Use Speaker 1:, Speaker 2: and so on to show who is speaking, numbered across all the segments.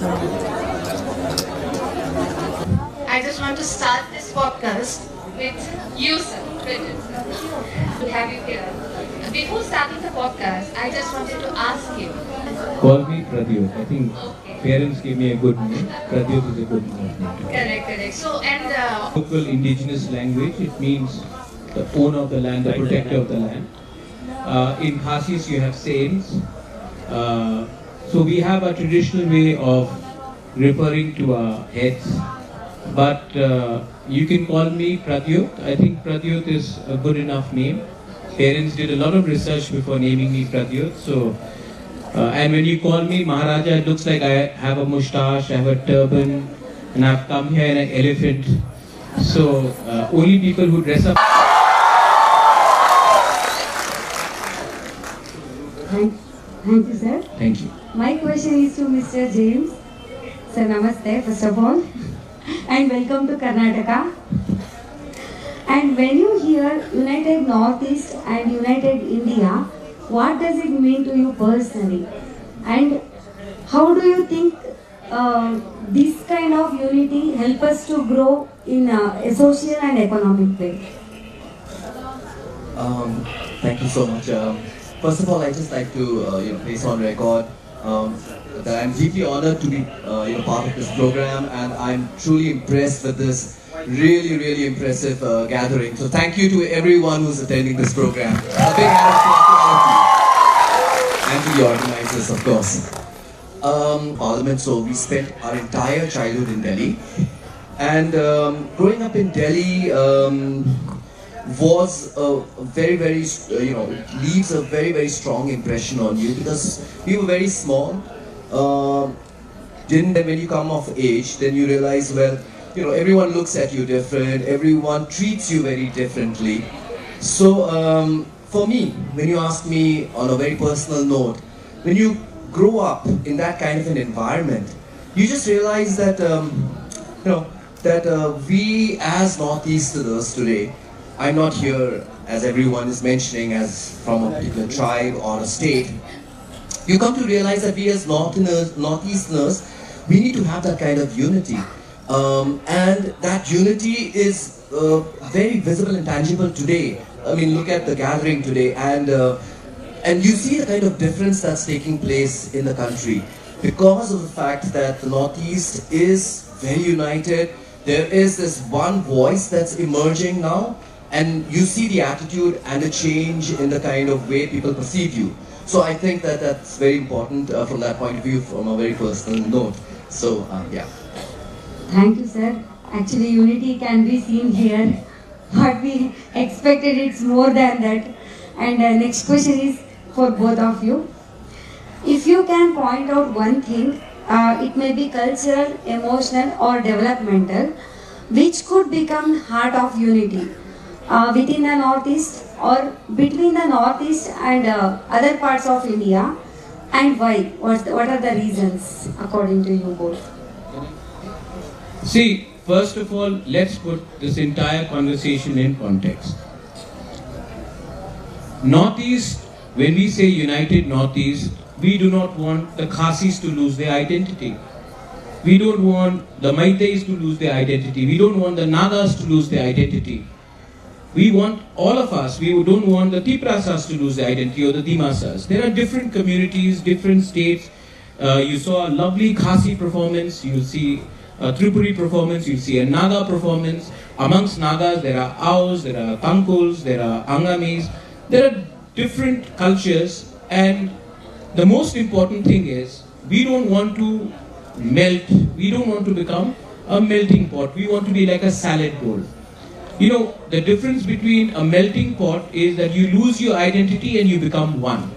Speaker 1: I just want to start this podcast with you, sir. To have you here. Before starting the podcast, I just wanted to ask you.
Speaker 2: Call me Pradyot. I think
Speaker 1: Okay.
Speaker 2: parents gave me a good name. Pradyot is a good name.
Speaker 1: Correct, correct. So, and
Speaker 2: Local indigenous language, it means the owner of the land, the protector of the land. In Khasis you have saints. So we have a traditional way of referring to our heads. But you can call me Pradyot. I think Pradyot is a good enough name. Parents did a lot of research before naming me Pradyot. So, and when you call me Maharaja, it looks like I have a moustache, I have a turban, and I've come here in an elephant. So, only people who dress up.
Speaker 3: Thank you, sir.
Speaker 2: Thank you.
Speaker 3: My question is to Mr. James. Sir, namaste, first of all, and welcome to Karnataka. And when you hear United Northeast and United India, what does it mean to you personally? And how do you think this kind of unity help us to grow in a social and economic way?
Speaker 4: Thank you so much. First of all, I just like to place on record that I'm deeply honored to be part of this program, and I'm truly impressed with this really impressive gathering. So thank you to everyone who's attending this program. A big hand of applause to all of you and to the organizers, of course. Parliament. So we spent our entire childhood in Delhi, and growing up in Delhi was a very leaves a very strong impression on you, because we were very small. Then when you come of age, then you realize, well, everyone looks at you different, everyone treats you very differently. So for me, when you ask me on a very personal note, when you grow up in that kind of an environment, you just realize that we as Northeasterners today, I'm not here, as everyone is mentioning, as from a particular tribe or a state. You come to realize that we as Northeasterners, we need to have that kind of unity. And that unity is very visible and tangible today. I mean, look at the gathering today, and you see the kind of difference that's taking place in the country because of the fact that the Northeast is very united. There is this one voice that's emerging now, and you see the attitude and a change in the kind of way people perceive you. So I think that that's very important from that point of view, from a very personal note. So yeah.
Speaker 3: Thank you, sir. Actually, unity can be seen here, but we expected it's more than that. And next question is for both of you. If you can point out one thing, it may be cultural, emotional, or developmental, which could become heart of unity within the Northeast or between the Northeast and other parts of India, and why? What are the reasons according to you both?
Speaker 2: See, first of all, let's put this entire conversation in context. Northeast, when we say United Northeast, we do not want the Khasis to lose their identity. We don't want the Meiteis to lose their identity. We don't want the Nagas to lose their identity. We want all of us. We don't want the Tiprasas to lose their identity, or the Dimasas. There are different communities, different states. You saw a lovely Khasi performance. You'll see a Tripuri performance. You'll see a Naga performance. Amongst Nagas, there are Aos, there are Tangkuls, there are Angamis. There are different cultures, and the most important thing is we don't want to melt. We don't want to become a melting pot. We want to be like a salad bowl. The difference between a melting pot is that you lose your identity and you become one.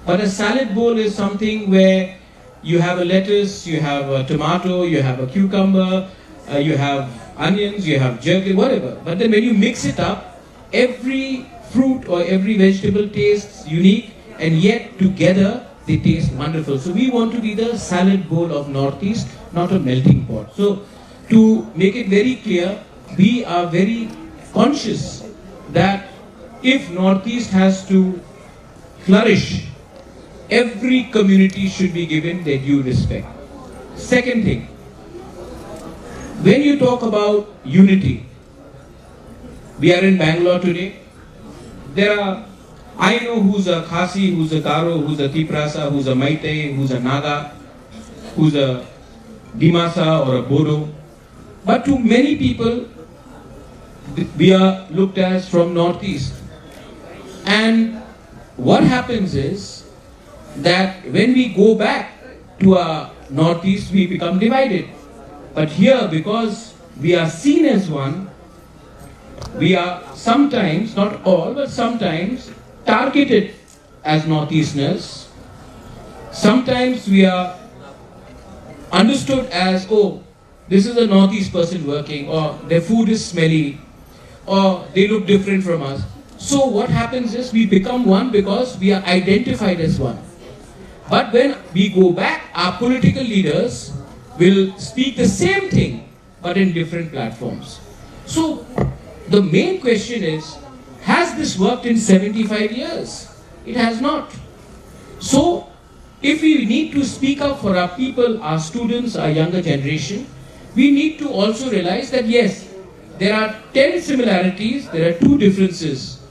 Speaker 2: But a salad bowl is something where you have a lettuce, you have a tomato, you have a cucumber, you have onions, you have jerky, whatever. But then when you mix it up, every fruit or every vegetable tastes unique, and yet together they taste wonderful. So we want to be the salad bowl of Northeast, not a melting pot. So to make it very clear, we are very conscious that if Northeast has to flourish, every community should be given their due respect. Second thing, when you talk about unity, we are in Bangalore today. I know who's a Khasi, who's a Garo, who's a Tiprasa, who's a Meitei, who's a Naga, who's a Dimasa or a Bodo. But to many people, we are looked as from Northeast. And what happens is that when we go back to our Northeast, we become divided. But here, because we are seen as one, we are sometimes, not all, but sometimes targeted as Northeasterners. Sometimes we are understood as, oh, this is a Northeast person working, or their food is smelly, or they look different from us. So what happens is we become one because we are identified as one. But when we go back, our political leaders will speak the same thing, but in different platforms. So the main question is, has this worked in 75 years? It has not. So if we need to speak up for our people, our students, our younger generation, we need to also realize that yes, there are 10 similarities, there are 2 differences.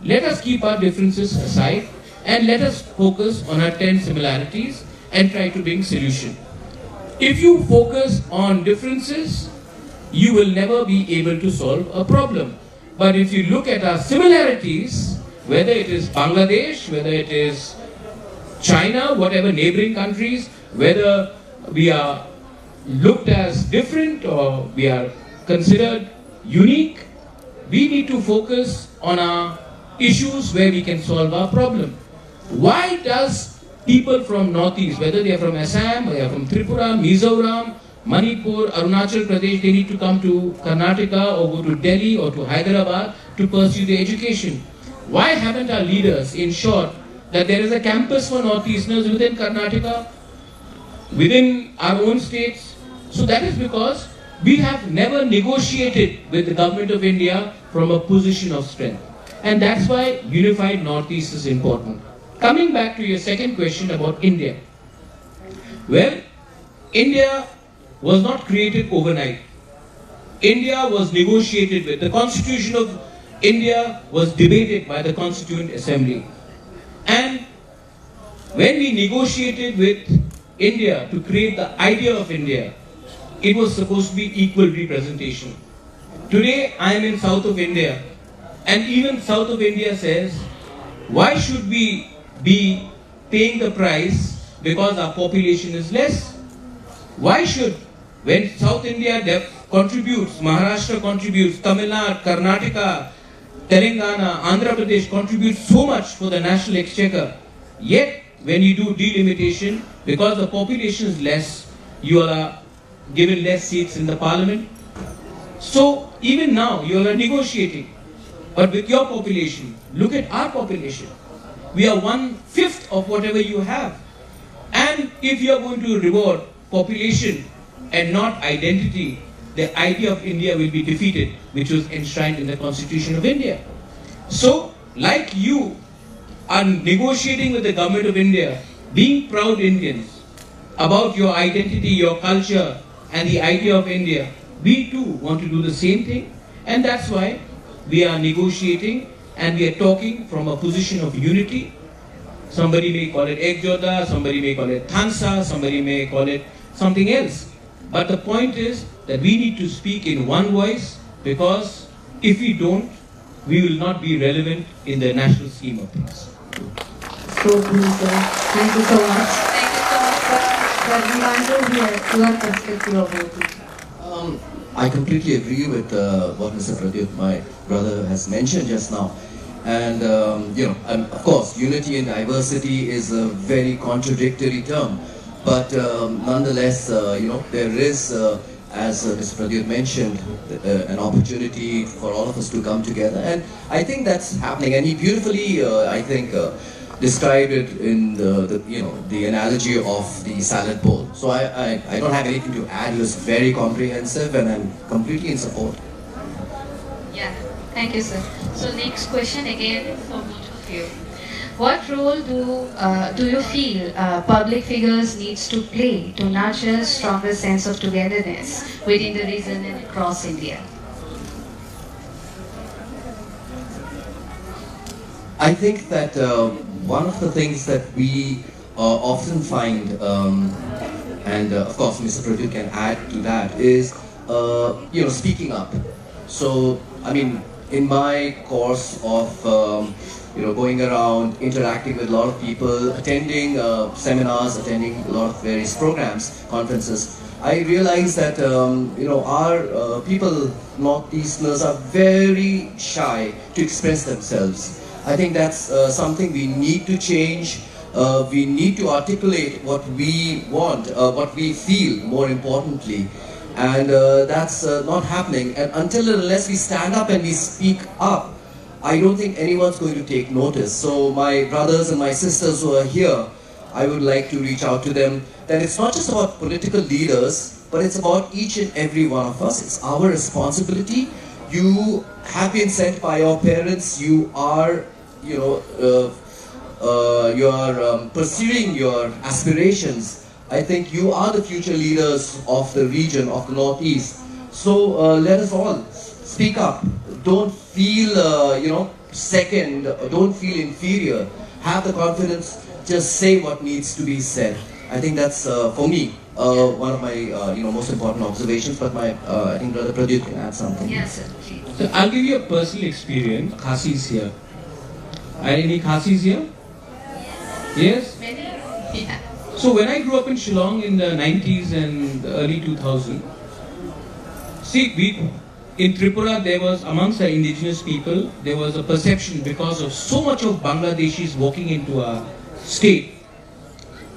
Speaker 2: Let us keep our differences aside and let us focus on our 10 similarities and try to bring solution. If you focus on differences, you will never be able to solve a problem. But if you look at our similarities, whether it is Bangladesh, whether it is China, whatever neighboring countries, whether we are looked as different or we are considered unique, we need to focus on our issues where we can solve our problem. Why does people from Northeast, whether they are from Assam, or they are from Tripura, Mizoram, Manipur, Arunachal Pradesh, they need to come to Karnataka or go to Delhi or to Hyderabad to pursue their education? Why haven't our leaders ensured that there is a campus for Northeasterners within Karnataka, within our own states? So that is because we have never negotiated with the government of India from a position of strength. And that's why unified Northeast is important. Coming back to your second question about India. Well, India was not created overnight. India was negotiated with. The Constitution of India was debated by the Constituent Assembly. And when we negotiated with India to create the idea of India, it was supposed to be equal representation. Today I am in south of India, and even south of India says, why should we be paying the price because our population is less? Why should, when South India contributes, Maharashtra contributes, Tamil Nadu, Karnataka, Telangana, Andhra Pradesh contributes so much for the national exchequer, yet when you do delimitation, because the population is less, you are given less seats in the parliament. So even now you are negotiating, but with your population, look at our population. We are 1/5 of whatever you have. And if you are going to reward population and not identity, the idea of India will be defeated, which was enshrined in the Constitution of India. So, like you are negotiating with the government of India, being proud Indians about your identity, your culture, and the idea of India, we too want to do the same thing. And that's why we are negotiating and we are talking from a position of unity. Somebody may call it Ekjota, somebody may call it Thansa, somebody may call it something else. But the point is that we need to speak in one voice, because if we don't, we will not be relevant in the national scheme of things.
Speaker 3: So true, sir. Thank you so much.
Speaker 1: Thank you so much, sir.
Speaker 3: Sir, we want to hear your perspective about it.
Speaker 4: I completely agree with what Mr. Pradyut, my brother, has mentioned just now. And of course, unity and diversity is a very contradictory term. But nonetheless, there is, as Mr. Pradyut mentioned, an opportunity for all of us to come together. And I think that's happening. And he beautifully, described it in the analogy of the salad bowl. So I don't have anything to add. It was very comprehensive, and I'm completely in support.
Speaker 1: Yeah, thank you, sir. So next question again for both of you. What role do you feel public figures needs to play to nurture stronger sense of togetherness within the region and across India?
Speaker 4: I think that one of the things that we often find, and of course Mr. Pradyut can add to that, is speaking up. So I mean, in my course of going around, interacting with a lot of people, attending seminars, attending a lot of various programs, conferences, I realized that our people, Northeasterners, are very shy to express themselves. I think that's something we need to change. We need to articulate what we want, what we feel, more importantly. And that's not happening. And until and unless we stand up and we speak up, I don't think anyone's going to take notice. So my brothers and my sisters who are here, I would like to reach out to them that it's not just about political leaders, but it's about each and every one of us. It's our responsibility. You have been sent by your parents. You are, pursuing your aspirations. I think you are the future leaders of the region, of the Northeast. So let us all speak up. Don't feel, second. Don't feel inferior. Have the confidence. Just say what needs to be said. I think that's, for me, one of my most important observations. But I think Brother Pradyut can add something.
Speaker 1: Yes, sir.
Speaker 2: So I'll give you a personal experience. Khasis here. Are any Khasis here? Yes?
Speaker 1: Many? Yeah.
Speaker 2: So when I grew up in Shillong in the 90s and the early 2000s, in Tripura there was, amongst the indigenous people, there was a perception because of so much of Bangladeshis walking into our state,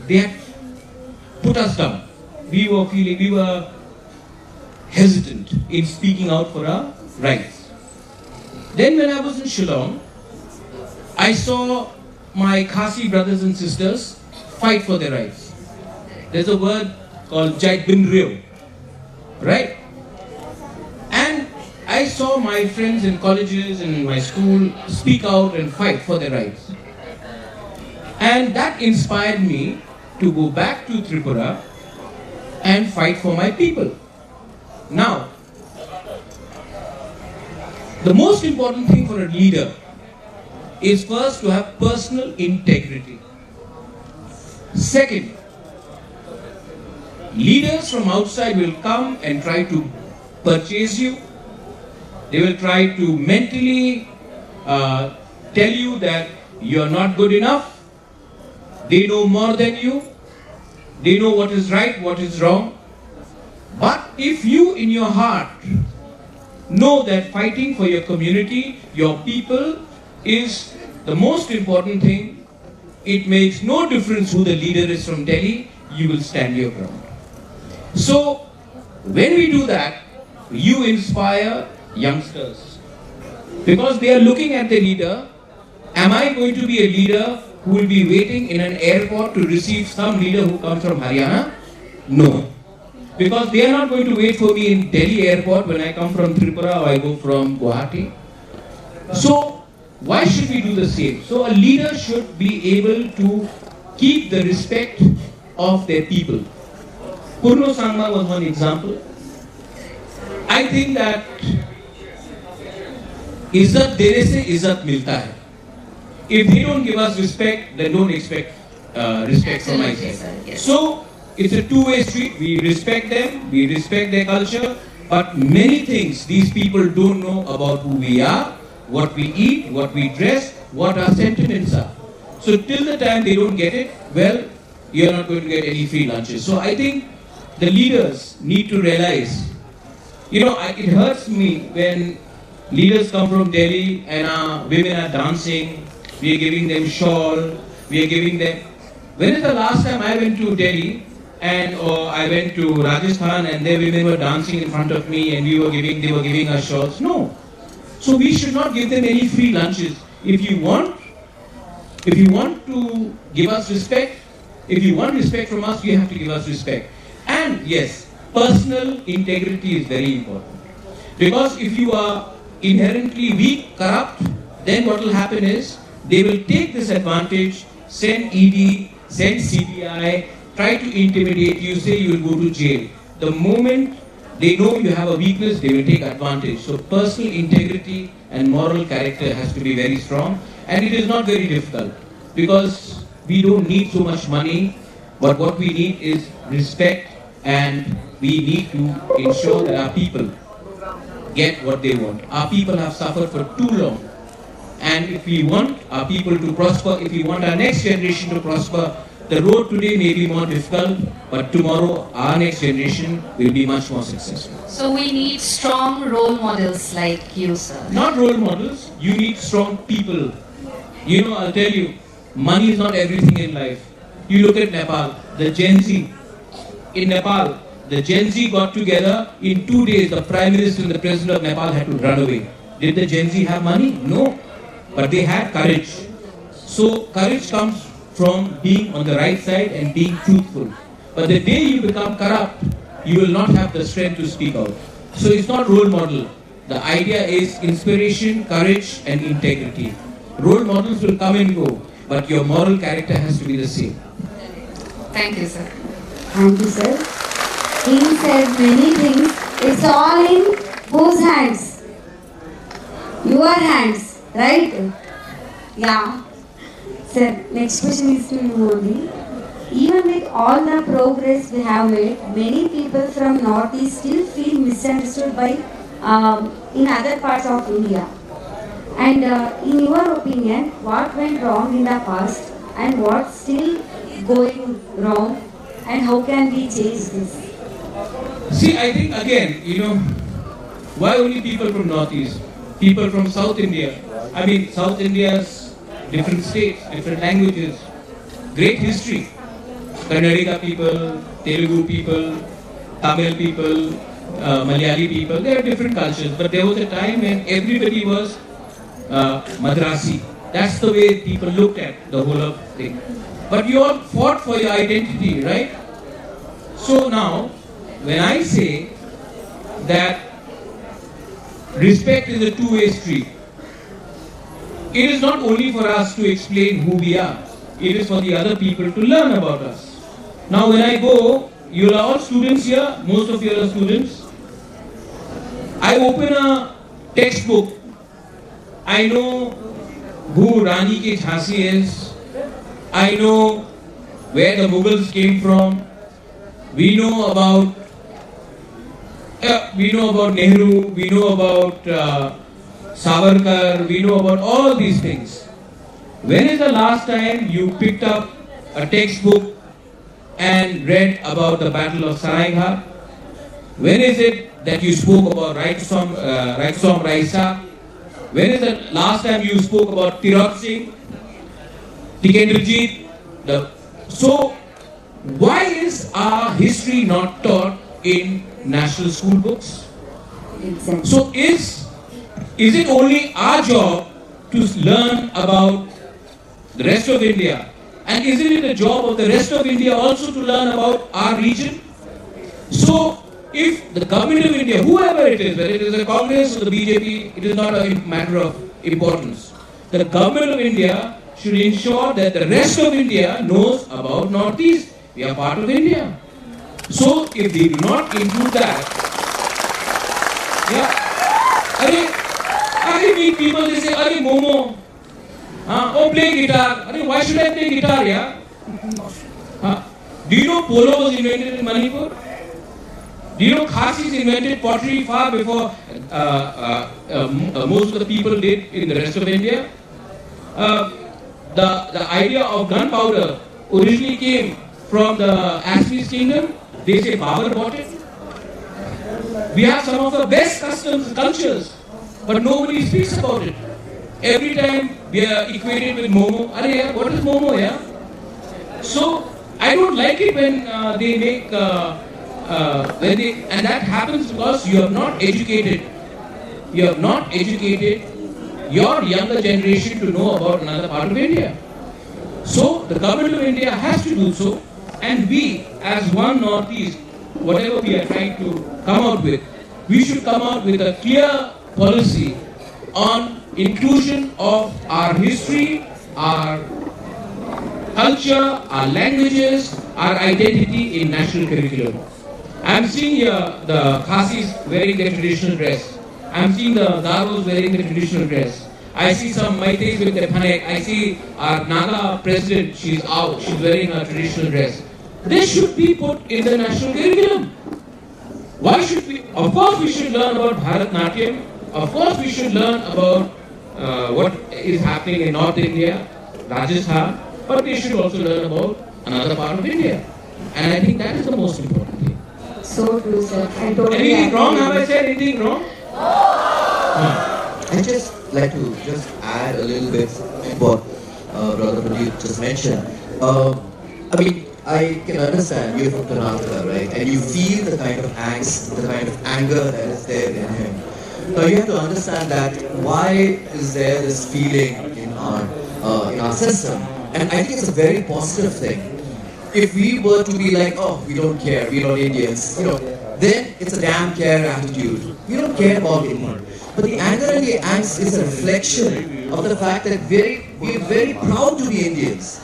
Speaker 2: they had put us down. We were hesitant in speaking out for our rights. Then when I was in Shillong, I saw my Khasi brothers and sisters fight for their rights. There's a word called Jai Bin Ryo, right? And I saw my friends in colleges and in my school speak out and fight for their rights. And that inspired me to go back to Tripura and fight for my people. Now, the most important thing for a leader is first to have personal integrity. Second, leaders from outside will come and try to purchase you. They will try to mentally tell you that you are not good enough. They know more than you. They know what is right, what is wrong. But if you in your heart know that fighting for your community, your people, is the most important thing, it makes no difference who the leader is from Delhi, you will stand your ground. So, when we do that, you inspire youngsters. Because they are looking at the leader, am I going to be a leader who will be waiting in an airport to receive some leader who comes from Haryana? No. Because they are not going to wait for me in Delhi airport when I come from Tripura or I go from Guwahati. So, why should we do the same? So a leader should be able to keep the respect of their people. Purno Sangma was one example. I think that इज्जत देने से इज्जत मिलता है. If they don't give us respect, then don't expect respect from my side.
Speaker 1: Yes.
Speaker 2: So it's a two-way street. We respect them, we respect their culture, but many things these people don't know about who we are, what we eat, what we dress, what our sentiments are. So till the time they don't get it, well, you're not going to get any free lunches. So I think the leaders need to realize, it hurts me when leaders come from Delhi and our women are dancing, we are giving them shawl, we are giving them... When is the last time I went to Delhi or I went to Rajasthan and their women were dancing in front of me and they were giving us shawls? No. So we should not give them any free lunches. If you want to give us respect, if you want respect from us, you have to give us respect. And yes, personal integrity is very important. Because if you are inherently weak, corrupt, then what will happen is they will take this advantage, send ED, send CBI, try to intimidate you, say you will go to jail. The moment they know you have a weakness, they will take advantage. So personal integrity and moral character has to be very strong, and it is not very difficult because we don't need so much money, but what we need is respect, and we need to ensure that our people get what they want. Our people have suffered for too long, and if we want our people to prosper, if we want our next generation to prosper, the road today may be more difficult, but tomorrow our next generation will be much more successful.
Speaker 1: So we need strong role models like you, sir.
Speaker 2: Not role models, you need strong people. You know, I'll tell you, money is not everything in life. You look at Nepal, the Gen Z. In Nepal, the Gen Z got together, in 2 days the Prime Minister and the President of Nepal had to run away. Did the Gen Z have money? No. But they had courage. So courage comes from being on the right side and being truthful. But the day you become corrupt, you will not have the strength to speak out. So it's not role model. The idea is inspiration, courage and integrity. Role models will come and go, but your moral character has to be the same.
Speaker 1: Thank you, sir.
Speaker 3: Thank you, sir. He said many things. It's all in whose hands? Your hands, right? Yeah. Sir, next question is to you only. Even with all the progress we have made, many people from Northeast still feel misunderstood by in other parts of India. And in your opinion, what went wrong in the past and what's still going wrong, and how can we change this?
Speaker 2: See, I think again, why only people from Northeast? People from South India. I mean, South India's different states, different languages, great history. Kannadiga people, Telugu people, Tamil people, Malayali people, they are different cultures. But there was a time when everybody was Madrasi. That's the way people looked at the whole of thing. But you all fought for your identity, right? So now, when I say that respect is a two-way street, it is not only for us to explain who we are, it is for the other people to learn about us. Now when I go, you are all students here, most of you are students. I open a textbook, I know who Rani Ki Jhansi is, I know where the Mughals came from, we know about Nehru, we know about Savarkar, we know about all these things. When is the last time you picked up a textbook and read about the Battle of Saraighat? When is it that you spoke about Raiksom Raisa? When is the last time you spoke about Tirot Singh, Tikendrajit? So, why is our history not taught in national school books?
Speaker 3: Exactly.
Speaker 2: So, is it only our job to learn about the rest of India? And isn't it the job of the rest of India also to learn about our region? So, if the government of India, whoever it is, whether it is the Congress or the BJP, it is not a matter of importance. The government of India should ensure that the rest of India knows about Northeast. We are part of India. So, if they do not include that, I meet people, they say, "Arey Momo, play guitar." Why should I play guitar, yeah? Do you know polo was invented in Manipur? Do you know Khasis invented pottery far before most of the people did in the rest of India? The idea of gunpowder originally came from the Assamese kingdom. They say Babur bought it. We have some of the best customs, cultures, but nobody speaks about it. Every time we are equated with Momo. What is Momo, yeah? So, I don't like it when they make, and that happens because you have not educated. You have not educated your younger generation to know about another part of India. So, the government of India has to do so, and we, as one Northeast, whatever we are trying to come out with, we should come out with a clear policy on inclusion of our history our culture, our languages, our identity in national curriculum. I'm seeing here the Khasis wearing their traditional dress. I'm seeing the Garos wearing their traditional dress. I see some Maitais with their panek. I see our Naga president, she's out, she's wearing her traditional dress. This should be put in the national curriculum. Why should we? Of course we should learn about Bharatnatyam. Of course we should learn about what is happening in North India, Rajasthan, but we should also learn about another part of India. And I think that is the most important thing.
Speaker 3: So true, sir. I totally
Speaker 2: Anything
Speaker 3: agree
Speaker 2: wrong?
Speaker 3: with
Speaker 2: Have I
Speaker 3: you.
Speaker 2: said anything wrong?
Speaker 4: I just like to just add a little bit what Brother Pradeep just mentioned. I mean, I can understand you're from Karnataka, right? And you feel the kind of angst, the kind of anger that is there in him. Now you have to understand that why is there this feeling in our system, and I think it's a very positive thing. If we were to be like, oh, we don't care, we're not Indians, then it's a damn care attitude. We don't care about India. But the anger and the angst is a reflection of the fact that we're very proud to be Indians.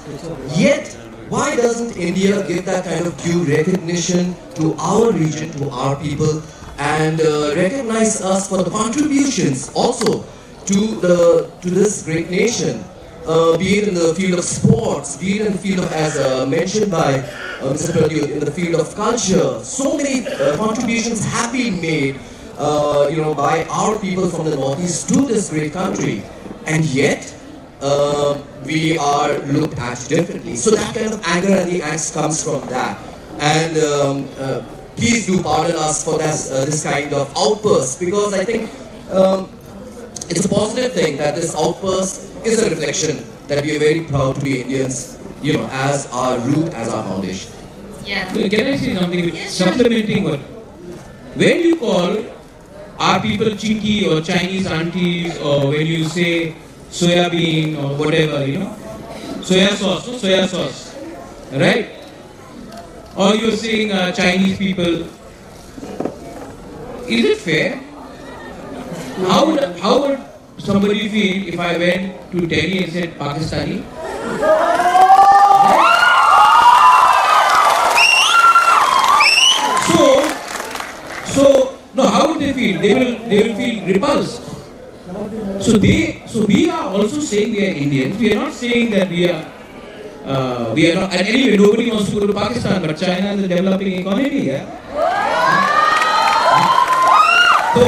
Speaker 4: Yet, why doesn't India give that kind of due recognition to our region, to our people, and recognize us for the contributions also to this great nation? Be it in the field of sports, be it in the field of, as mentioned by Mr. Pradyut, in the field of culture. So many contributions have been made, by our people from the Northeast to this great country, and yet we are looked at differently. So that kind of anger and the angst comes from that. And please do pardon us for this kind of outburst, because I think it's a positive thing that this outburst is a reflection that we are very proud to be Indians, as our root, as our foundation.
Speaker 1: Yeah.
Speaker 2: Can I say something?
Speaker 1: Yes, sure.
Speaker 2: Supplementing what? When you call our people chinky or Chinese aunties, or when you say soya bean or whatever, soya sauce, right? Or you're saying Chinese people, is it fair? How would somebody feel if I went to Delhi and said Pakistani? So no, how would they feel? They will feel repulsed. So we are also saying we are Indians. We are not saying that we are not. And anyway, nobody wants to go to Pakistan, but China is a developing economy. Yeah. So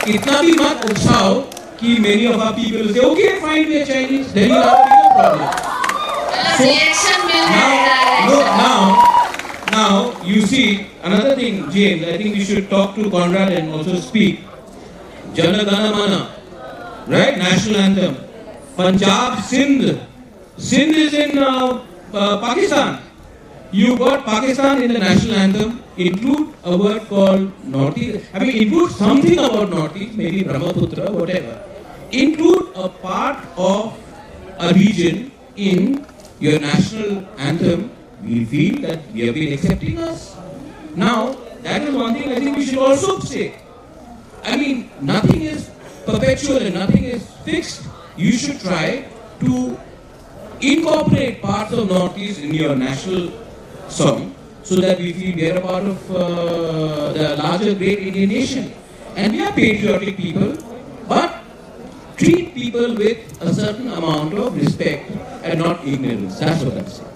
Speaker 2: itna bhi mat utsaho कि many of our people will say, okay, fine, we are Chinese. Then you'll have a bigger problem.
Speaker 1: Reaction will be
Speaker 2: Now, you see, another thing, James, I think we should talk to Conrad and also speak. Jana Gana Mana, right? National anthem. Punjab, Sindh. Sindh is in Pakistan. You got Pakistan in the national anthem. Include a word called Northeast. I mean, include something about Northeast, maybe Brahmaputra, whatever. Include a part of a region in your national anthem. We feel that we have been accepting us. Now, that is one thing I think we should also say. I mean, nothing is perpetual and nothing is fixed. You should try to incorporate parts of Northeast in your national song so that we feel we are a part of the larger great Indian nation. And we are patriotic people, but treat people with a certain amount of respect and not ignorance. That's what I'm saying.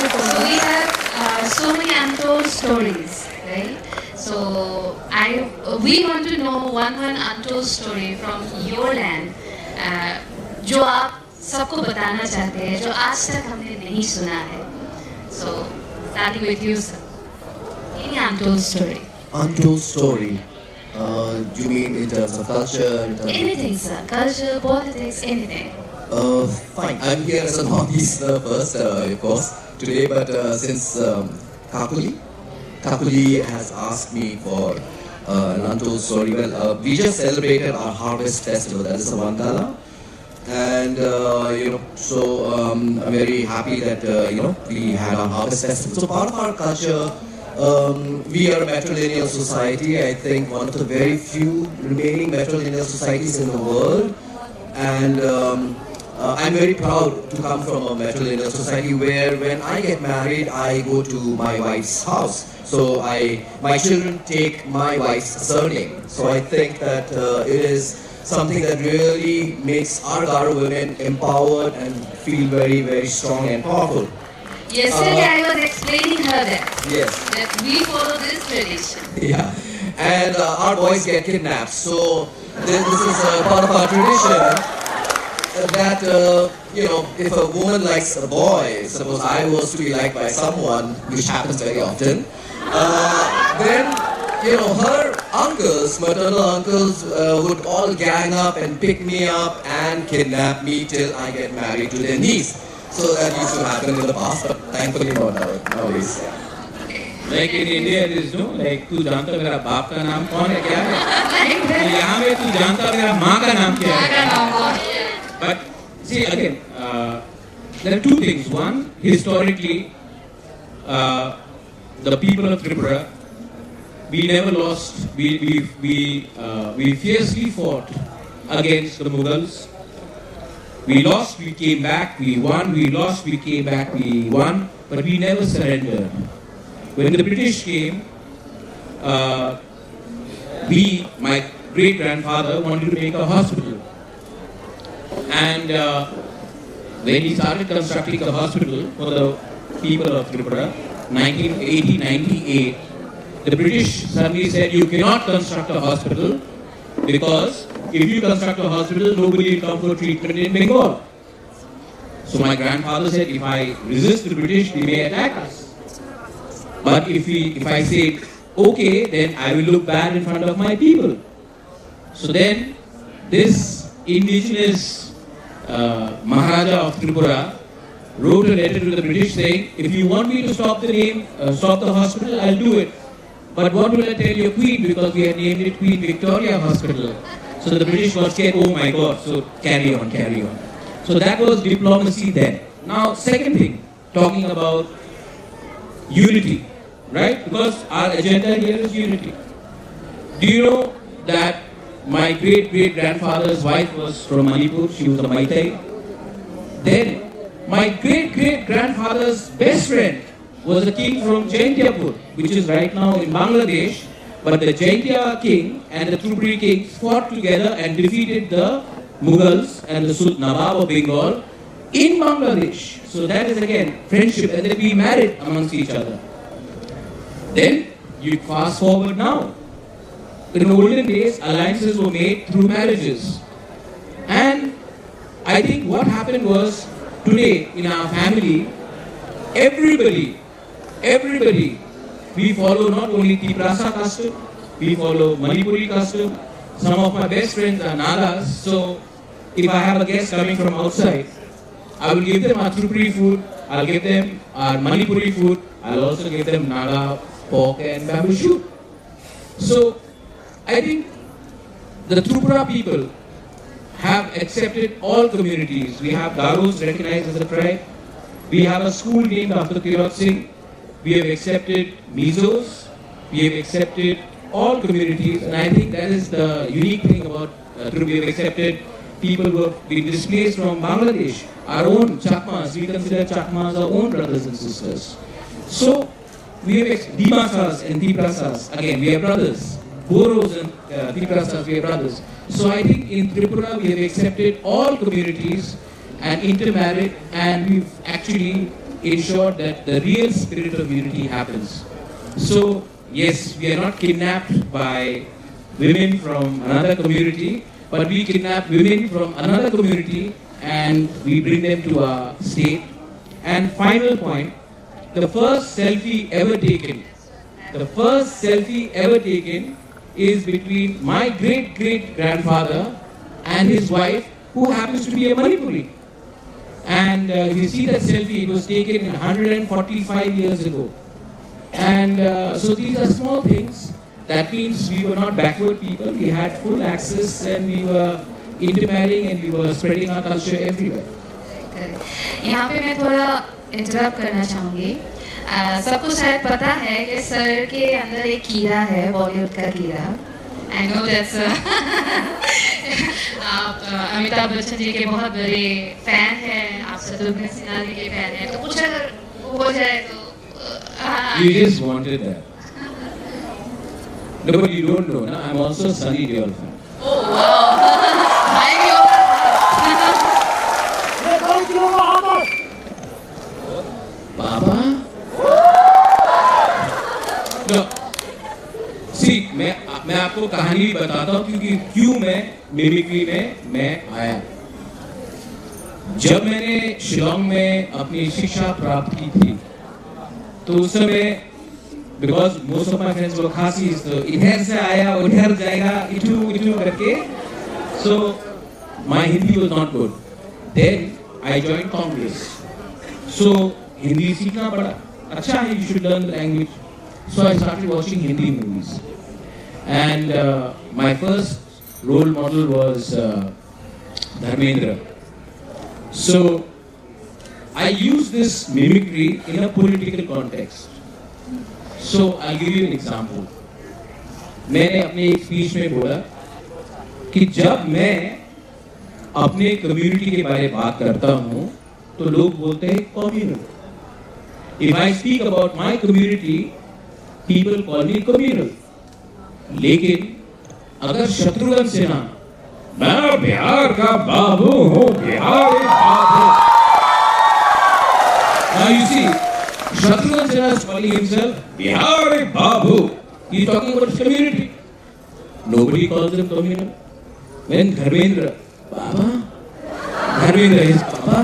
Speaker 1: So we have so many untold stories, right? So we want to know one untold story from your land, जो आप सबको बताना चाहते हैं, जो आज तक हमने नहीं सुना है. So starting with you, sir. Any untold story?
Speaker 4: Untold story. You mean in terms of culture? In terms
Speaker 1: Anything, sir. Culture, politics, anything.
Speaker 4: Fine. I'm here as a Northeasterner first, of course, today, but since Kakuli has asked me for an untold story, well, we just celebrated our harvest festival, that is the Wangala. And, I'm very happy that, we had our harvest festival. So part of our culture, we are a matrilineal society. I think one of the very few remaining matrilineal societies in the world. and I'm very proud to come from a matrilineal society where when I get married, I go to my wife's house. So my children take my wife's surname. So I think that it is something that really makes our Garo women empowered and feel very, very strong and powerful.
Speaker 1: Yesterday I was explaining her
Speaker 4: Yes.
Speaker 1: that we follow this tradition.
Speaker 4: Yeah. And our boys get kidnapped. So this is part of our tradition that, if a woman likes a boy, suppose I was to be liked by someone, which happens very often, then, her uncles, maternal uncles, would all gang up and pick me up and kidnap me till I get married to their niece. So that used to happen in the past, but thankfully not nowadays.
Speaker 2: Like in India, there is no, like, तू जानता मेरा बाप का नाम कौन है क्या है? तो यहाँ में तू जानता मेरा माँ का नाम क्या है? But see again, there are two things. One, historically, the people of Tripura, we never lost. We fiercely fought against the Mughals. We lost, we came back, we won. We lost, we came back, we won. But we never surrendered. When the British came, my great-grandfather wanted to make a hospital. And when he started constructing the hospital for the people of Tripura, 1980-98, the British suddenly said, you cannot construct a hospital because if you construct a hospital, nobody will come for treatment in Bengal. So my grandfather said, if I resist the British, they may attack us. But if I say, okay, then I will look bad in front of my people. So then this indigenous Maharaja of Tripura wrote a letter to the British saying, if you want me to stop the hospital, I'll do it. But what will I tell your queen? Because we had named it Queen Victoria Hospital. So the British got scared, oh my God, so carry on. So that was diplomacy then. Now, second thing, talking about unity, right? Because our agenda here is unity. Do you know that my great-great-grandfather's wife was from Manipur? She was a Maitai. Then, my great-great-grandfather's best friend was a king from Jaintiapur, which is right now in Bangladesh. But the Jaintia king and the Tripuri kings fought together and defeated the Mughals and the Sultan Nawab of Bengal in Bangladesh. So that is again friendship, and then we married amongst each other. Then you fast forward now. In the olden days, alliances were made through marriages. And I think what happened was, today in our family, everybody, we follow not only Tiprasa custom, we follow Manipuri custom. Some of my best friends are Nagas, so if I have a guest coming from outside, I will give them our Tripuri food, I'll give them our Manipuri food, I'll also give them Naga pork and bamboo shoot. So I think the Tripura people have accepted all communities. We have Garos recognized as a tribe. We have a school named after Tirot Singh. We have accepted Mizos. We have accepted all communities, and I think that is the unique thing about Tripura. We have accepted people who have been displaced from Bangladesh, our own Chakmas. We consider Chakmas our own brothers and sisters. So we have Dimasas and Tiprasas. Again, we are brothers. Boros and Tiprasas, we are brothers. So I think in Tripura we have accepted all communities and intermarried, and we've actually ensured that the real spirit of unity happens. So yes, we are not kidnapped by women from another community, but we kidnap women from another community and we bring them to our state. And final point, the first selfie ever taken is between my great-great-grandfather and his wife, who happens to be a Manipuri. And if you see that selfie, it was taken 145 years ago. And so these are small things. That means we were not backward people. We had full access and we were intermarrying and we were spreading our culture everywhere.
Speaker 1: यहाँ पे मैं थोड़ा interrupt करना चाहूँगी. सबको शायद पता है कि सर के अंदर एक कीड़ा है, बॉलीवुड का कीड़ा. I know that's आप अमिताभ बच्चन जी के बहुत बड़े फैन हैं, आप शत्रुघ्न सिन्हा जी के फैन हैं, तो कुछ अगर हो जाए तो
Speaker 2: You just wanted that. No, but you don't know, na? I'm also Sunny Deol fan.
Speaker 1: Oh wow! I'm your
Speaker 2: Baba? No. See, मैं आपको कहानी भी बताता हूँ क्योंकि क्यों मैं मिमिक्री में मैं आया। जब मैंने शिलोंग में अपनी शिक्षा प्राप्त की थी, तो उस समय because most of my friends were Khasis, तो इधर से आया उधर जाएगा इटू करके, so my Hindi was not good. Then I joined Congress, so Hindi सीखना पड़ा। अच्छा है, you should learn the language. So I started watching Hindi movies, and my first role model was Dharmendra. So I use this mimicry in a political context. So I'll give you an example. मैंने अपने एक speech में बोला कि जब मैं अपने community के बारे में बात करता हूँ तो लोग बोलते हैं communal. If I speak about my community, people call me communal. लेकिन अगर शत्रुघ्न सिन्हा, मैं बिहार का बाबू हूँ, बिहार एक बाबू। Now you see, Shatrughan Sinha is calling himself Bihari Babu. He is talking about his community. Nobody calls him communal. When Dharmendra, Baba? Dharmendra is Baba?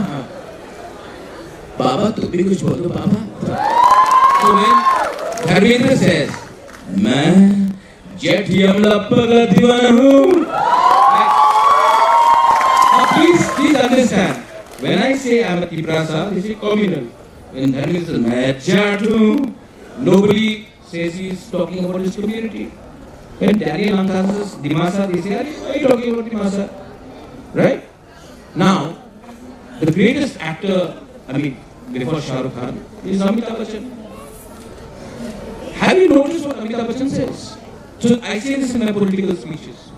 Speaker 2: Baba, तुम भी कुछ बोलो Baba. So when Dharmendra says, मैं जेठ यमला पगला दीवाना हूँ. Now please understand. When I say I'm a Tiprasa, they say communal. When Dharmendra says, मैं जाट हूँ, nobody says he's talking about his community. When Daniel Anka says Dimasa, they say, why are you talking about Dimasa? Right? Now, the greatest actor, I mean, before Shah Rukh Khan, is Amitabh Bachchan. Have you noticed what Amitabh Bachchan says? So I say this in my political speeches.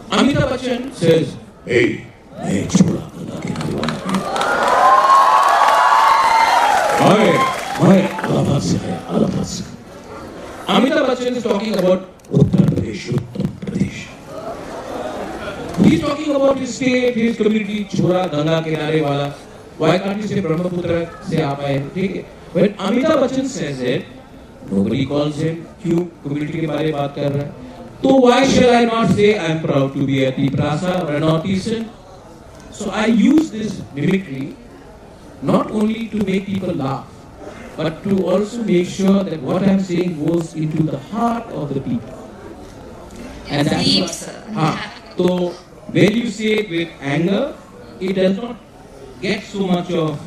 Speaker 2: Amitabh Bachchan says, hey, मैं छोड़ा गंगा के मैं अलाहाबाद से है, अलाहाबाद से। Amitabh Bachchan is talking about Uttar Pradesh. He is talking about his state, his community, छोड़ा गंगा किनारे वाला. Why can't you say Brahmaputra से आप आए? ठीक है. When Amitabh Bachchan says it, nobody calls him. क्यों community के बारे में बात कर रहा है? तो why shall I not say I am proud to be a Tiprasa or a Northeastern? So I use this mimicry not only to make people laugh, but to also make sure that what I am saying goes into the heart of the people. And that's
Speaker 1: deep,
Speaker 2: what,
Speaker 1: sir.
Speaker 2: So when you say it with anger, it does not get so much of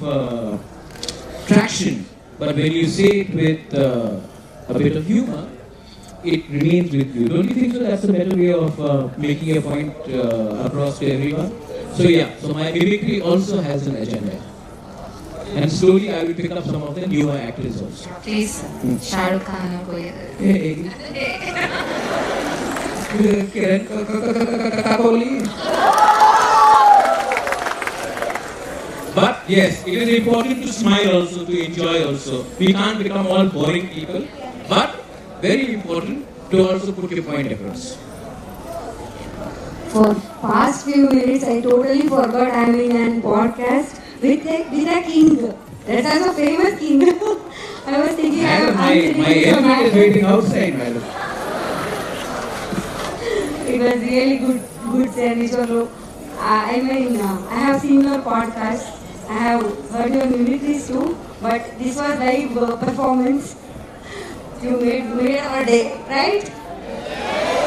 Speaker 2: traction. But when you say it with a bit of humor, it remains with you. Don't you think so? That's a better way of making a point across to everyone. So yeah, so my mimicry also has an agenda. And slowly I will pick up some of the newer actors also.
Speaker 1: Please, Shah Rukh Khan or कोई
Speaker 2: But yes, it is important to smile also, to enjoy also. We can't become all boring people, but very important to also put your point across.
Speaker 3: For past few minutes, I totally forgot I'm in a podcast with a king. That's also famous king. I was thinking
Speaker 2: Madam, my airplane is waiting outside, madam.
Speaker 3: It was really good service. I mean, I have seen your podcast. I have heard your mimicries too. But this was live performance. You made our day, right?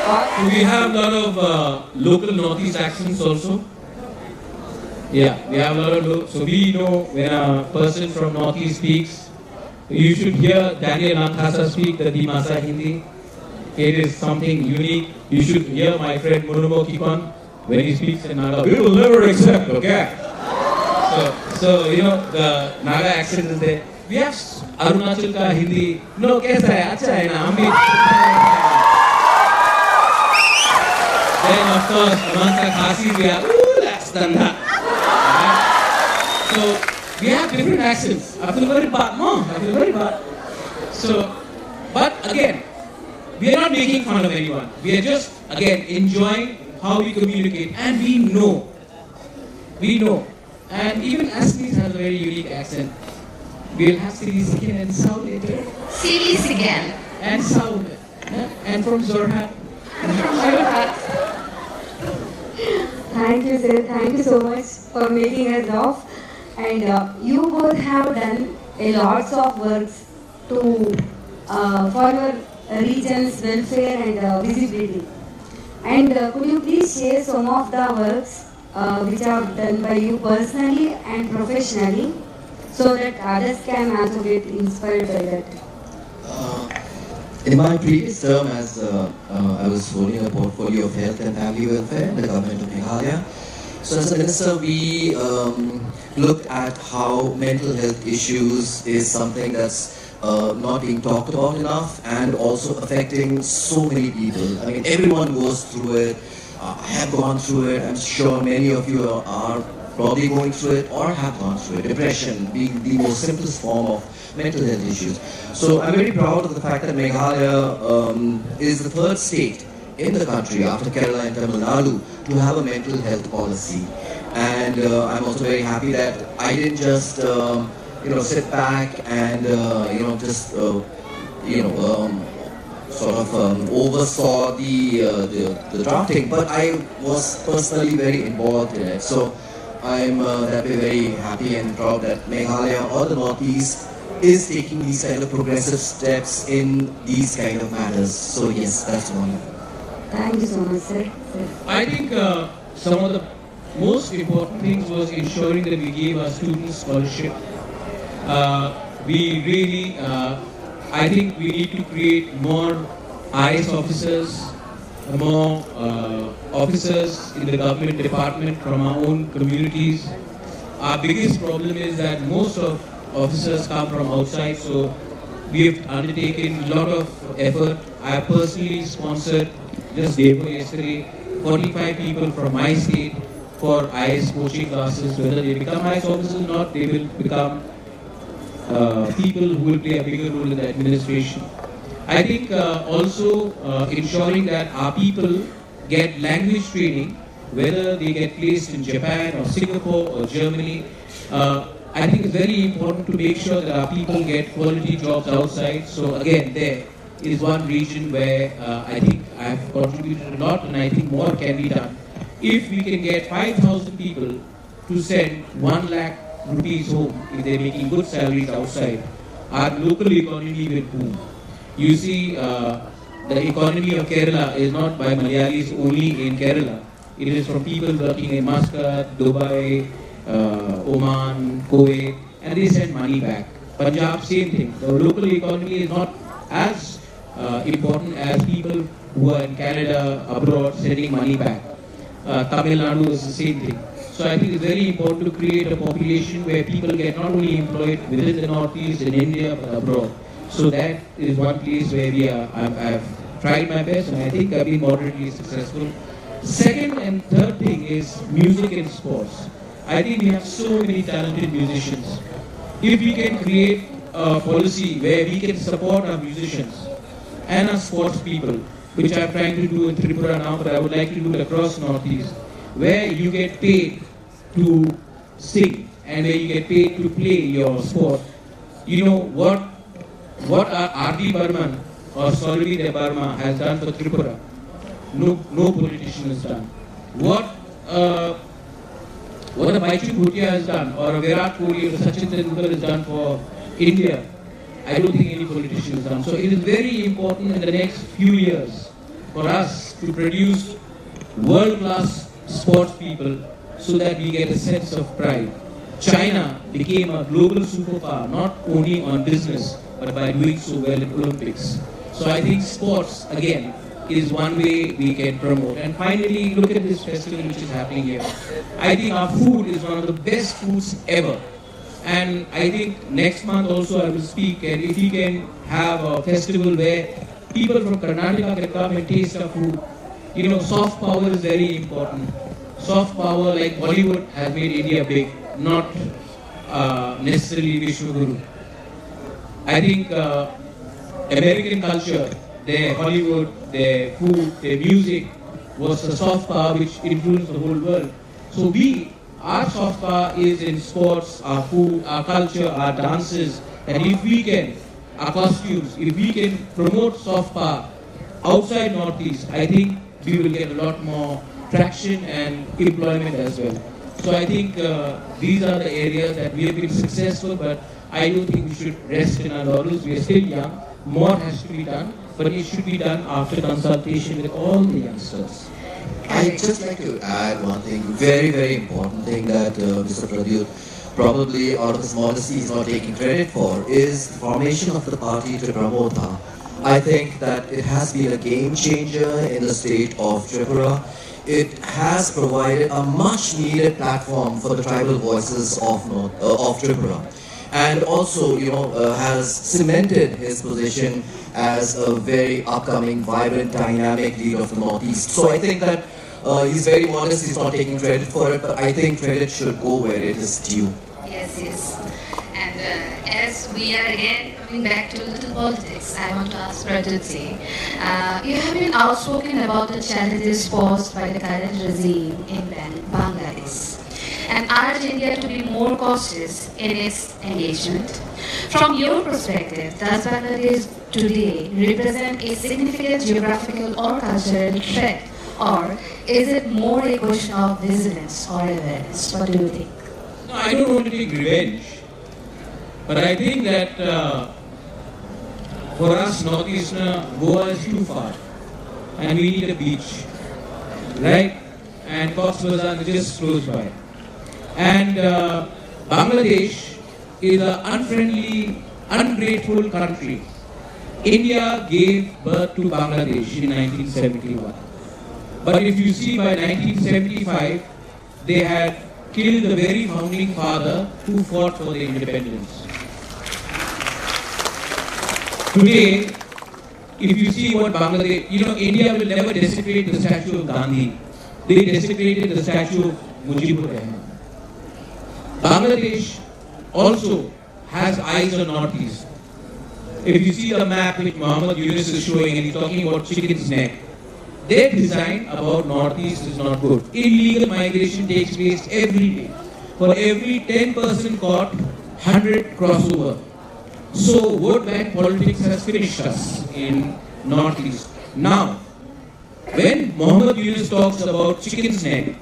Speaker 2: So we have a lot of local Northeast accents also. Yeah, we have a lot of so we know when a person from Northeast speaks. You should hear Daniel Nathasa speak the Dimasa Hindi. It is something unique. You should hear my friend Munumo Kikon when he speaks in Naga. We will never accept, okay? So you know the Naga accent is there. We have Arunachal ka Hindi. No, कैसा है? अच्छा है ना? हम भी then of course amongst the Khasis we are, ooh, that's Danda. Right? So we have different accents. I feel very bad, no, I feel very bad. So, but again, we are not making fun of anyone. We are just, again, enjoying how we communicate, and we know. And even Asmis has a very unique accent. We'll have Siri Sigan and Sao later.
Speaker 1: Siri Sigan.
Speaker 2: And Sao. And from Zorhat. And from Zorhat.
Speaker 3: Thank you, sir. Thank you so much for making us laugh. And you both have done a lots of works to for your region's welfare and visibility. And could you please share some of the works which are done by you personally and professionally, so that others can also get inspired by that?
Speaker 4: In my previous term, as I was holding a portfolio of health and family welfare in the government of Meghalaya, so as a minister, we looked at how mental health issues is something that's not being talked about enough, and also affecting so many people. I mean, everyone goes through it. I have gone through it. I'm sure many of you are probably going through it or have gone through it. Depression being the most simplest form of mental health issues. So I'm very proud of the fact that Meghalaya is the third state in the country after Kerala and Tamil Nadu to have a mental health policy. And I'm also very happy that I didn't just sit back and sort of oversaw the drafting, but I was personally very involved in it. So I'm that way very happy and proud that Meghalaya or the Northeast is taking these kind of progressive steps in these kind of matters. So yes, that's wonderful.
Speaker 3: Thank you so much, sir.
Speaker 2: I think some of the most important things was ensuring that we gave our students scholarship. We really, I think we need to create more IS officers, more officers in the government department from our own communities. Our biggest problem is that most of officers come from outside, so we have undertaken a lot of effort. I personally sponsored, just day before yesterday, 45 people from my state for IS coaching classes. Whether they become IS officers or not, they will become people who will play a bigger role in the administration. I think also ensuring that our people get language training, whether they get placed in Japan or Singapore or Germany. I think it's very important to make sure that our people get quality jobs outside. So again, there is one region where I think I've contributed a lot, and I think more can be done. If we can get 5,000 people to send 1 lakh rupees home, if they're making good salaries outside, our local economy will boom. You see, the economy of Kerala is not by Malayalis only in Kerala. It is from people working in Muscat, Dubai, Oman, Kuwait, and they send money back. Punjab, same thing. The local economy is not as important as people who are in Canada, abroad, sending money back. Tamil Nadu is the same thing. So I think it's very important to create a population where people get not only employed within the Northeast, in India, but abroad. So that is one place where we are. I've tried my best, and I think I've been moderately successful. Second and third thing is music and sports. I think we have so many talented musicians. If we can create a policy where we can support our musicians and our sports people, which I'm trying to do in Tripura now, but I would like to do it across Northeast, where you get paid to sing and where you get paid to play your sport. You know what our R.D. Burman or Solidity Burma has done for Tripura? No politician has done. What a Baichu Bhutia has done, or a Virat Kohli or Sachin Tendulkar has done for India, I don't think any politician has done. So it is very important in the next few years for us to produce world-class sports people so that we get a sense of pride. China became a global superpower not only on business but by doing so well in Olympics. So I think sports, again, is one way we can promote. And finally, look at this festival which is happening here. I think our food is one of the best foods ever. And I think next month also I will speak, and if we can have a festival where people from Karnataka can come and taste our food, soft power is very important. Soft power like Bollywood has made India big, not necessarily Vishwaguru. I think American culture, their Hollywood, their food, their music was a soft power which influenced the whole world. So our soft power is in sports, our food, our culture, our dances, and if we can, our costumes, if we can promote soft power outside Northeast, I think we will get a lot more traction and employment as well. So I think these are the areas that we have been successful, but I don't think we should rest in our laurels. We are still young. More has to be done, but it should be done after consultation with all the youngsters.
Speaker 4: I'd just like to add one thing, very, very important thing that Mr. Pradyut probably out of his modesty is not taking credit for is the formation of the party Tripura. I think that it has been a game changer in the state of Tripura. It has provided a much needed platform for the tribal voices of Tripura. And also, has cemented his position as a very upcoming, vibrant, dynamic leader of the Northeast. So I think that he's very modest, he's not taking credit for it, but I think credit should go where it is due.
Speaker 1: Yes. And as we are again coming back to little politics, I want to ask Pradyut, you have been outspoken about the challenges posed by the current regime in Bangladesh and urge India to be more cautious in its engagement. From your perspective, does Bangladesh today represent a significant geographical or cultural threat, or is it more a question of vigilance or awareness? What do you think?
Speaker 2: No, I don't want to take revenge, but I think that for us Northeastern, Goa is too far, and we need a beach, right? And Cox's Bazar is just close by. And Bangladesh is an unfriendly, ungrateful country. India gave birth to Bangladesh in 1971. But if you see by 1975, they had killed the very founding father who fought for the independence. Today, if you see what Bangladesh, India will never desecrate the statue of Gandhi. They desecrated the statue of Mujibur Rahman. Bangladesh also has eyes on Northeast. If you see the map which Muhammad Yunus is showing and he's talking about chicken's neck, their design about Northeast is not good. Illegal migration takes place every day. For every 10 person caught, 100 crossover. So vote bank politics has finished us in Northeast. Now, when Muhammad Yunus talks about chicken's neck,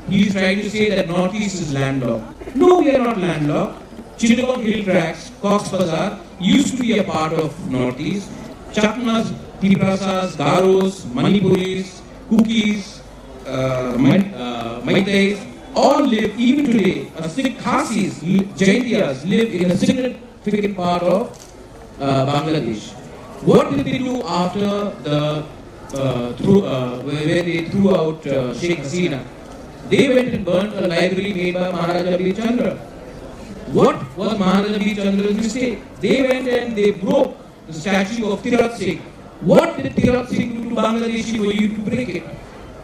Speaker 2: he is trying to say that Northeast is landlocked. No, we are not landlocked. Chittagong Hill Tracts, Cox's Bazar used to be a part of Northeast. Chakmas, Tiprasas, Garos, Manipuris, Kukis, Maitais, all live, even today, Khasis, Jaintiyas live in a significant part of Bangladesh. What did they do after where they threw out Sheikh Hasina? They went and burnt a library made by Maharaja Bir Chandra. What was Maharaja Bir Chandra's mistake? They went and they broke the statue of Tirat Singh. What did Tirat Singh do to Bangladeshi for you to break it?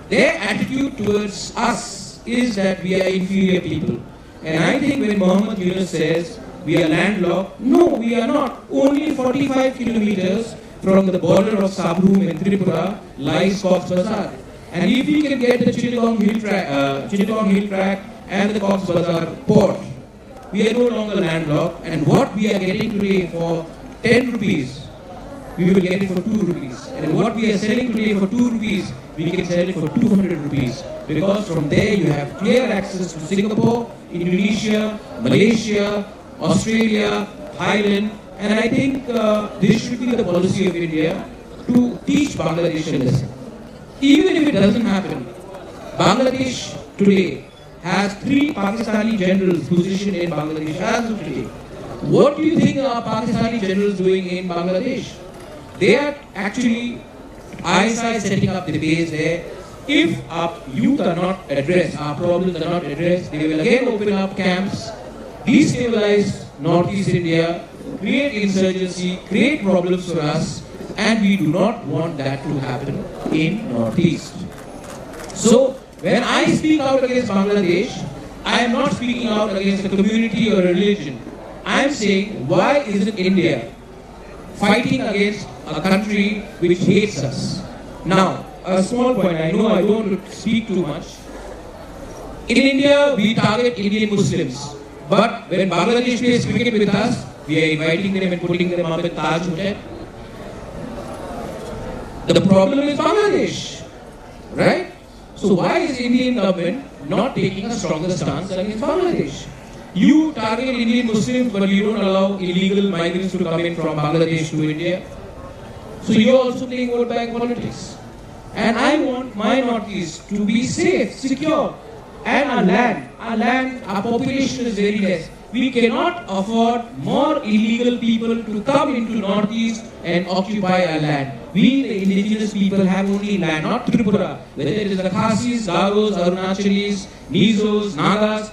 Speaker 2: Their attitude towards us is that we are inferior people. And I think when Muhammad Yunus says we are landlocked, no, we are not. Only 45 kilometers from the border of Sabroom and Tripura lies Cox's Bazar. And if we can get the Chittagong Hill Tract and the Cox's Bazar port, we are no longer landlocked. And what we are getting today for 10 rupees, we will get it for 2 rupees. And what we are selling today for 2 rupees, we can sell it for 200 rupees. Because from there you have clear access to Singapore, Indonesia, Malaysia, Australia, Thailand. And I think this should be the policy of India to teach Bangladesh a lesson. Even if it doesn't happen, Bangladesh today has 3 Pakistani generals positioned in Bangladesh as of today. What do you think are Pakistani generals doing in Bangladesh? They are actually ISI setting up the base there. If our youth are not addressed, our problems are not addressed, they will again open up camps, destabilize Northeast India, create insurgency, create problems for us, and we do not want that to happen in Northeast. So when I speak out against Bangladesh, I am not speaking out against a community or a religion. I am saying, why isn't India fighting against a country which hates us? Now, a small point, I know I don't want to speak too much. In India, we target Indian Muslims. But when Bangladesh plays cricket with us, we are inviting them and putting them up at Taj Hotel. The problem is Bangladesh, right? So why is Indian government not taking a stronger stance against Bangladesh? You target Indian Muslims, but you don't allow illegal migrants to come in from Bangladesh to India. So you're also playing vote bank politics. And I want my Northeast to be safe, secure. And our land, our population is very less. We cannot afford more illegal people to come into Northeast and occupy our land. We, the indigenous people, have only land, not Tripura. Whether it is the Khasis, Garos, Arunachalis, Mizos, Nagas,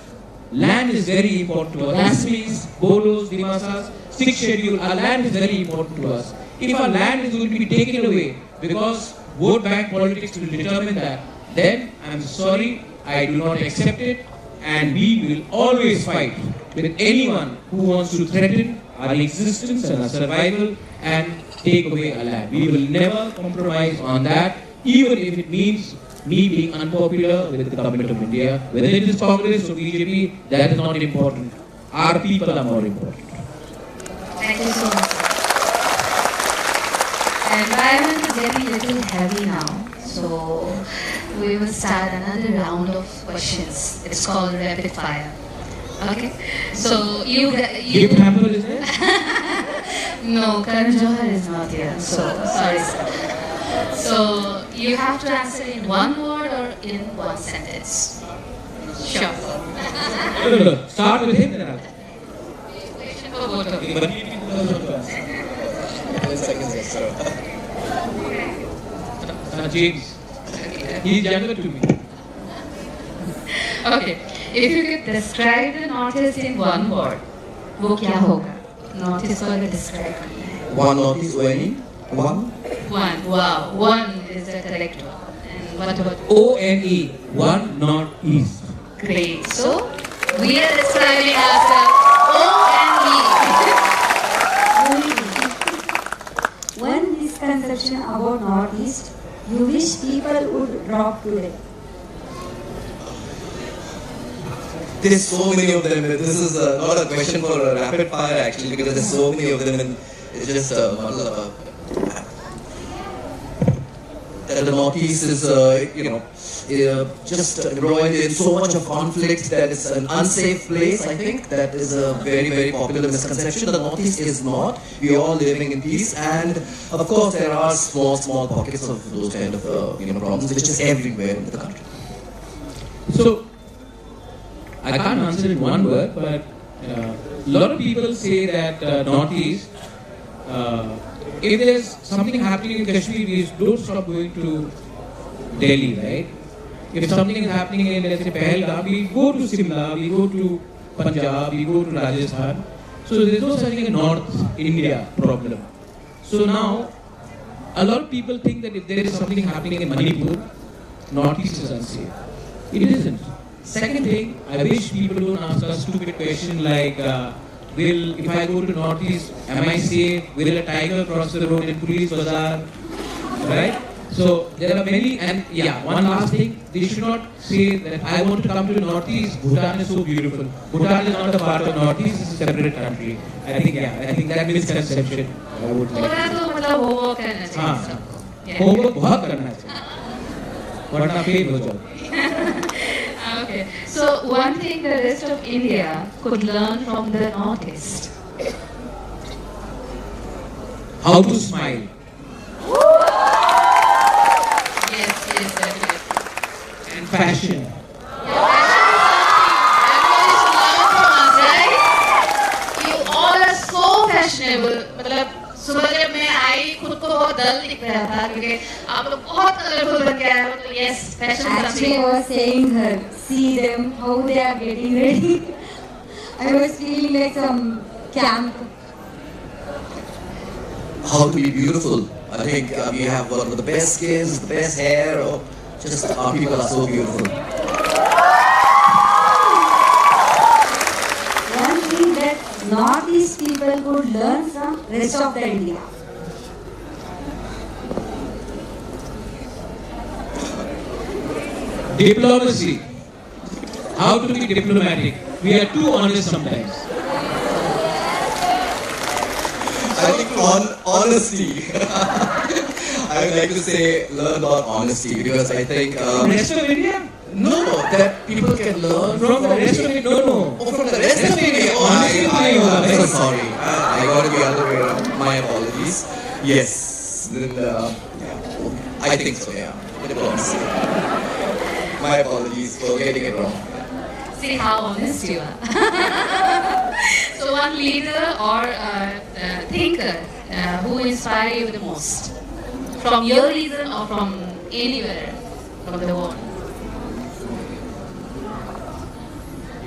Speaker 2: land is very important to us. Assamese, Bodos, Dimasas, 6th schedule, our land is very important to us. If our land is going to be taken away because vote bank politics will determine that, then I'm sorry, I do not accept it, and we will always fight with anyone who wants to threaten our existence and our survival and take away our land. We will never compromise on that, even if it means me being unpopular with the government of India. Whether it is Congress or BJP, that is not important. Our people are more important.
Speaker 1: Thank you so much. Environment is getting a little heavy now, so we will start another round of questions. It's called rapid fire. Okay? So you
Speaker 2: Gift hamper is there?
Speaker 1: No, Karan Johar is not here. So sorry, sir. So you have to answer in one word or in one sentence. Sure.
Speaker 2: No. Start with him, then I'll.
Speaker 1: Question for both of you.
Speaker 2: But he will answer.
Speaker 4: 10 seconds, yes, sir.
Speaker 2: James. He is younger to me.
Speaker 1: Okay. If you could describe the Northeast in one word, वो क्या होगा? Northeast को अगर describe करना है.
Speaker 4: One Northeast, ONE? One?
Speaker 1: One. Wow. One is the correct one. And what about
Speaker 2: ONE, one Northeast.
Speaker 1: great? So we are describing ourselves
Speaker 3: One misconception about Northeast you wish people would drop today.
Speaker 4: There's so many of them. This is not a question for a rapid fire actually, because there's so many of them, and it's just that the Northeast is just embroiled in so much of conflict that it's an unsafe place. I think that is a very, very popular misconception. The Northeast is not. We are all living in peace, and of course there are small pockets of those kind of problems, which is everywhere in the country.
Speaker 2: So, I can't answer in one word, but a lot of people say that Northeast, if there's something happening in Kashmir, we don't stop going to Delhi, right? If something is happening in, let's say, Pahalgam, we go to Simla, we go to Punjab, we go to Rajasthan. So there's no such thing as North India problem. So now, a lot of people think that if there is something happening in Manipur, Northeast is unsafe. It isn't. Second thing, I wish people don't ask us stupid question like, if I go to Northeast, am I safe? Will a tiger cross the road in Police Bazaar? Right? So there are many, and one last thing, they should not say that I want to come to the Northeast, Bhutan is so beautiful. Bhutan is not a part of Northeast, it's a separate country. I think that misconception I would like.
Speaker 1: थोड़ा तो मतलब homework करना चाहिए सबको.
Speaker 2: Homework बहुत करना चाहिए, वरना फेल हो जाओ.
Speaker 1: Okay. So one thing the rest of India could learn from the Northeast.
Speaker 2: How to smile.
Speaker 1: Yes, definitely.
Speaker 2: And fashion.
Speaker 1: Yeah, fashion is something everybody should learn from us, right? You all are so fashionable. मतलब सुबह जब मैं आई खुद को बहुत डल दिख रहा था क्योंकि आप लोग बहुत कलरफुल बन के आए हो. तो yes, fashion is
Speaker 3: Actually, I
Speaker 1: something.
Speaker 3: was saying her, see them, how they are getting ready. I was feeling like some camp.
Speaker 4: How to be beautiful. I think we have one of the best skins, the best hair. Just our people are so beautiful.
Speaker 3: One thing that Northeast people could learn from rest of the India.
Speaker 2: Diplomacy. How to be diplomatic. We are too honest sometimes.
Speaker 4: I think honesty. I would like to say learn about honesty because I think
Speaker 2: Rest of India?
Speaker 4: no, that people can learn
Speaker 2: From the rest of India? No.
Speaker 4: Oh, from the rest of India. Oh, I'm so sorry. I got it the other way around. My apologies. Yes. Then, yeah. I think so, yeah. It was. My apologies for getting it wrong.
Speaker 1: See how honest you are. So one leader or thinker who inspire you the most? From your region or from anywhere from the world?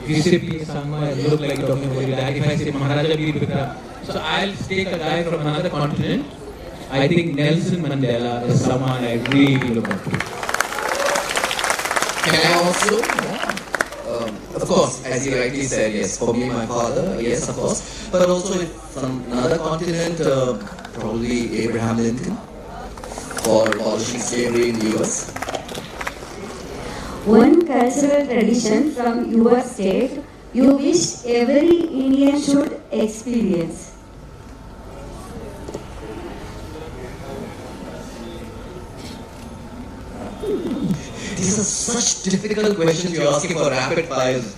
Speaker 2: If you say please Sangma, I look like you're talking about that. If I say Maharaja Veer Bikram, so I'll take a guy from another continent. I think Nelson Mandela is someone I really look up to.
Speaker 4: Can I also? Of course, as you rightly said, yes. For me, my father, yes, of course. But also if from another continent, probably Abraham Lincoln for abolishing slavery in the US.
Speaker 3: One cultural tradition from your state you wish every Indian should experience.
Speaker 4: These are such difficult questions you're asking for rapid fires.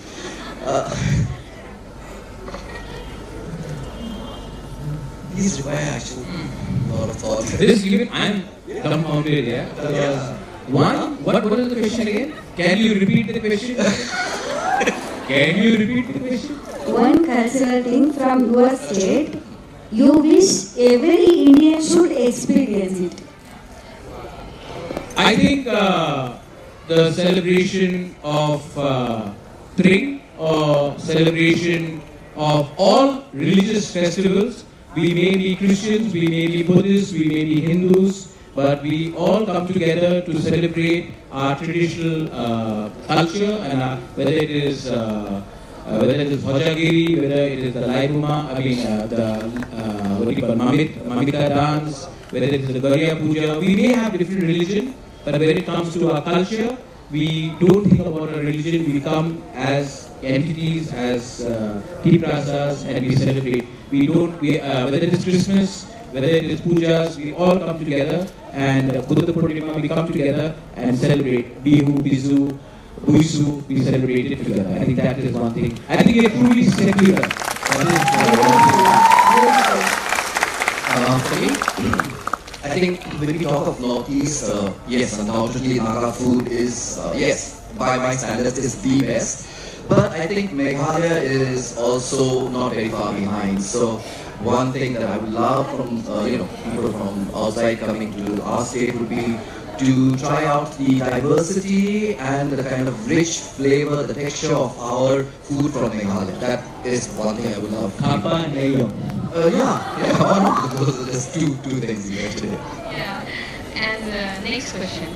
Speaker 4: These require actually a lot of thought.
Speaker 2: This even I'm dumbfounded, yeah. One, what is the question again? Can you repeat the question? Can you repeat the question?
Speaker 3: One cultural thing from your state you wish every Indian should experience it.
Speaker 2: I think the celebration of Tring or celebration of all religious festivals. We may be Christians, we may be Buddhists, we may be Hindus, but we all come together to celebrate our traditional culture and whether it is Hojagiri, whether it is the Laibuma, what do you call Mamita dance, whether it is the Garya Puja. We may have different religion, but when it comes to our culture, we don't think about our religion. We come as entities, as tea prasas, and we celebrate. We don't. Whether it is Christmas, whether it is pujas, we all come together, and Buddha Purnima, we come together and celebrate. Bihu, Bizu, Buisu, we celebrate it together. I think that is one thing. I think we are truly secular.
Speaker 4: For me, I think when we talk of Northeast, yes, undoubtedly Naga food is, yes, by my standards, is the best. But I think Meghalaya is also not very far behind. So one thing that I would love from people from outside coming to our state would be to try out the diversity and the kind of rich flavor, the texture of our food from Meghalaya. That is one thing I would love.
Speaker 2: Kappa and Nayam.
Speaker 4: Yeah. Those are just two things you mentioned.
Speaker 1: Yeah. And next question.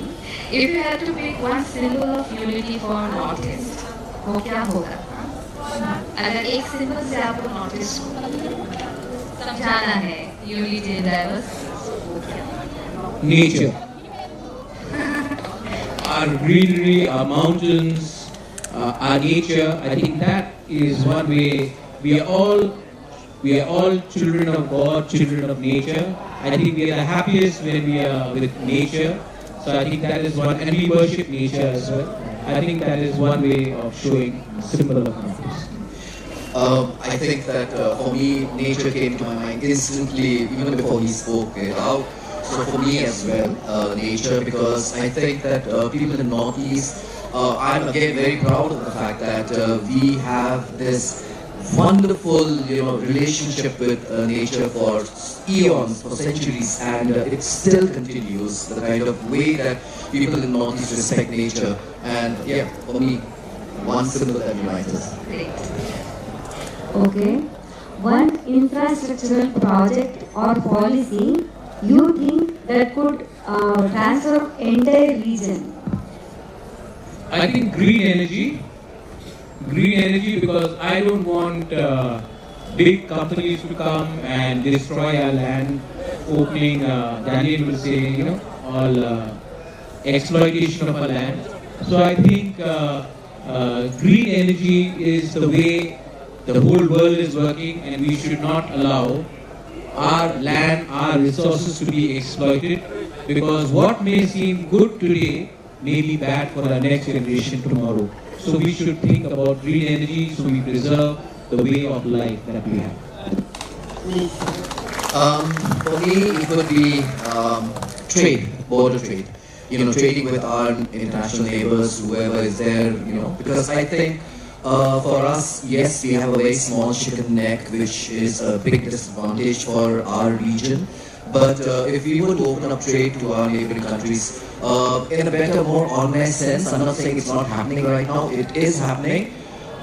Speaker 1: If you had to pick one symbol of unity for Northeast, वो क्या होगा? अगर एक symbol से आपको notice समझाना है unity diverse
Speaker 2: Nature. Our greenery, our mountains, our nature. I think that is one way. We are all children of God, children of nature. I think we are the happiest when we are with nature. So I think that is one, and we worship nature as well. I think that is one way of showing symbol of Northeast.
Speaker 4: I think that for me, nature came to my mind instantly, even before he spoke it out. So for me as well, nature, because I think that people in Northeast, I'm again very proud of the fact that we have this wonderful, relationship with nature for eons, for centuries, and it still continues. The kind of way that people in Northeast respect nature, and yeah, for me, one symbol that unites us.
Speaker 3: Okay. One infrastructural project or policy you think that could transform entire region?
Speaker 2: I think green energy because I don't want big companies to come and destroy our land, opening, Daniel will say, all exploitation of our land. So I think green energy is the way the whole world is working, and we should not allow our land, our resources to be exploited, because what may seem good today may be bad for our next generation tomorrow. So we should think about green energy so we preserve the way of life that we have.
Speaker 4: For me, it would be trade, border trade. Trading with our international neighbors, whoever is there, because I think for us, yes, we have a very small chicken neck, which is a big disadvantage for our region. But if we were to open up trade to our neighboring countries in a better, more organized sense, I'm not saying it's not happening right now, it is happening.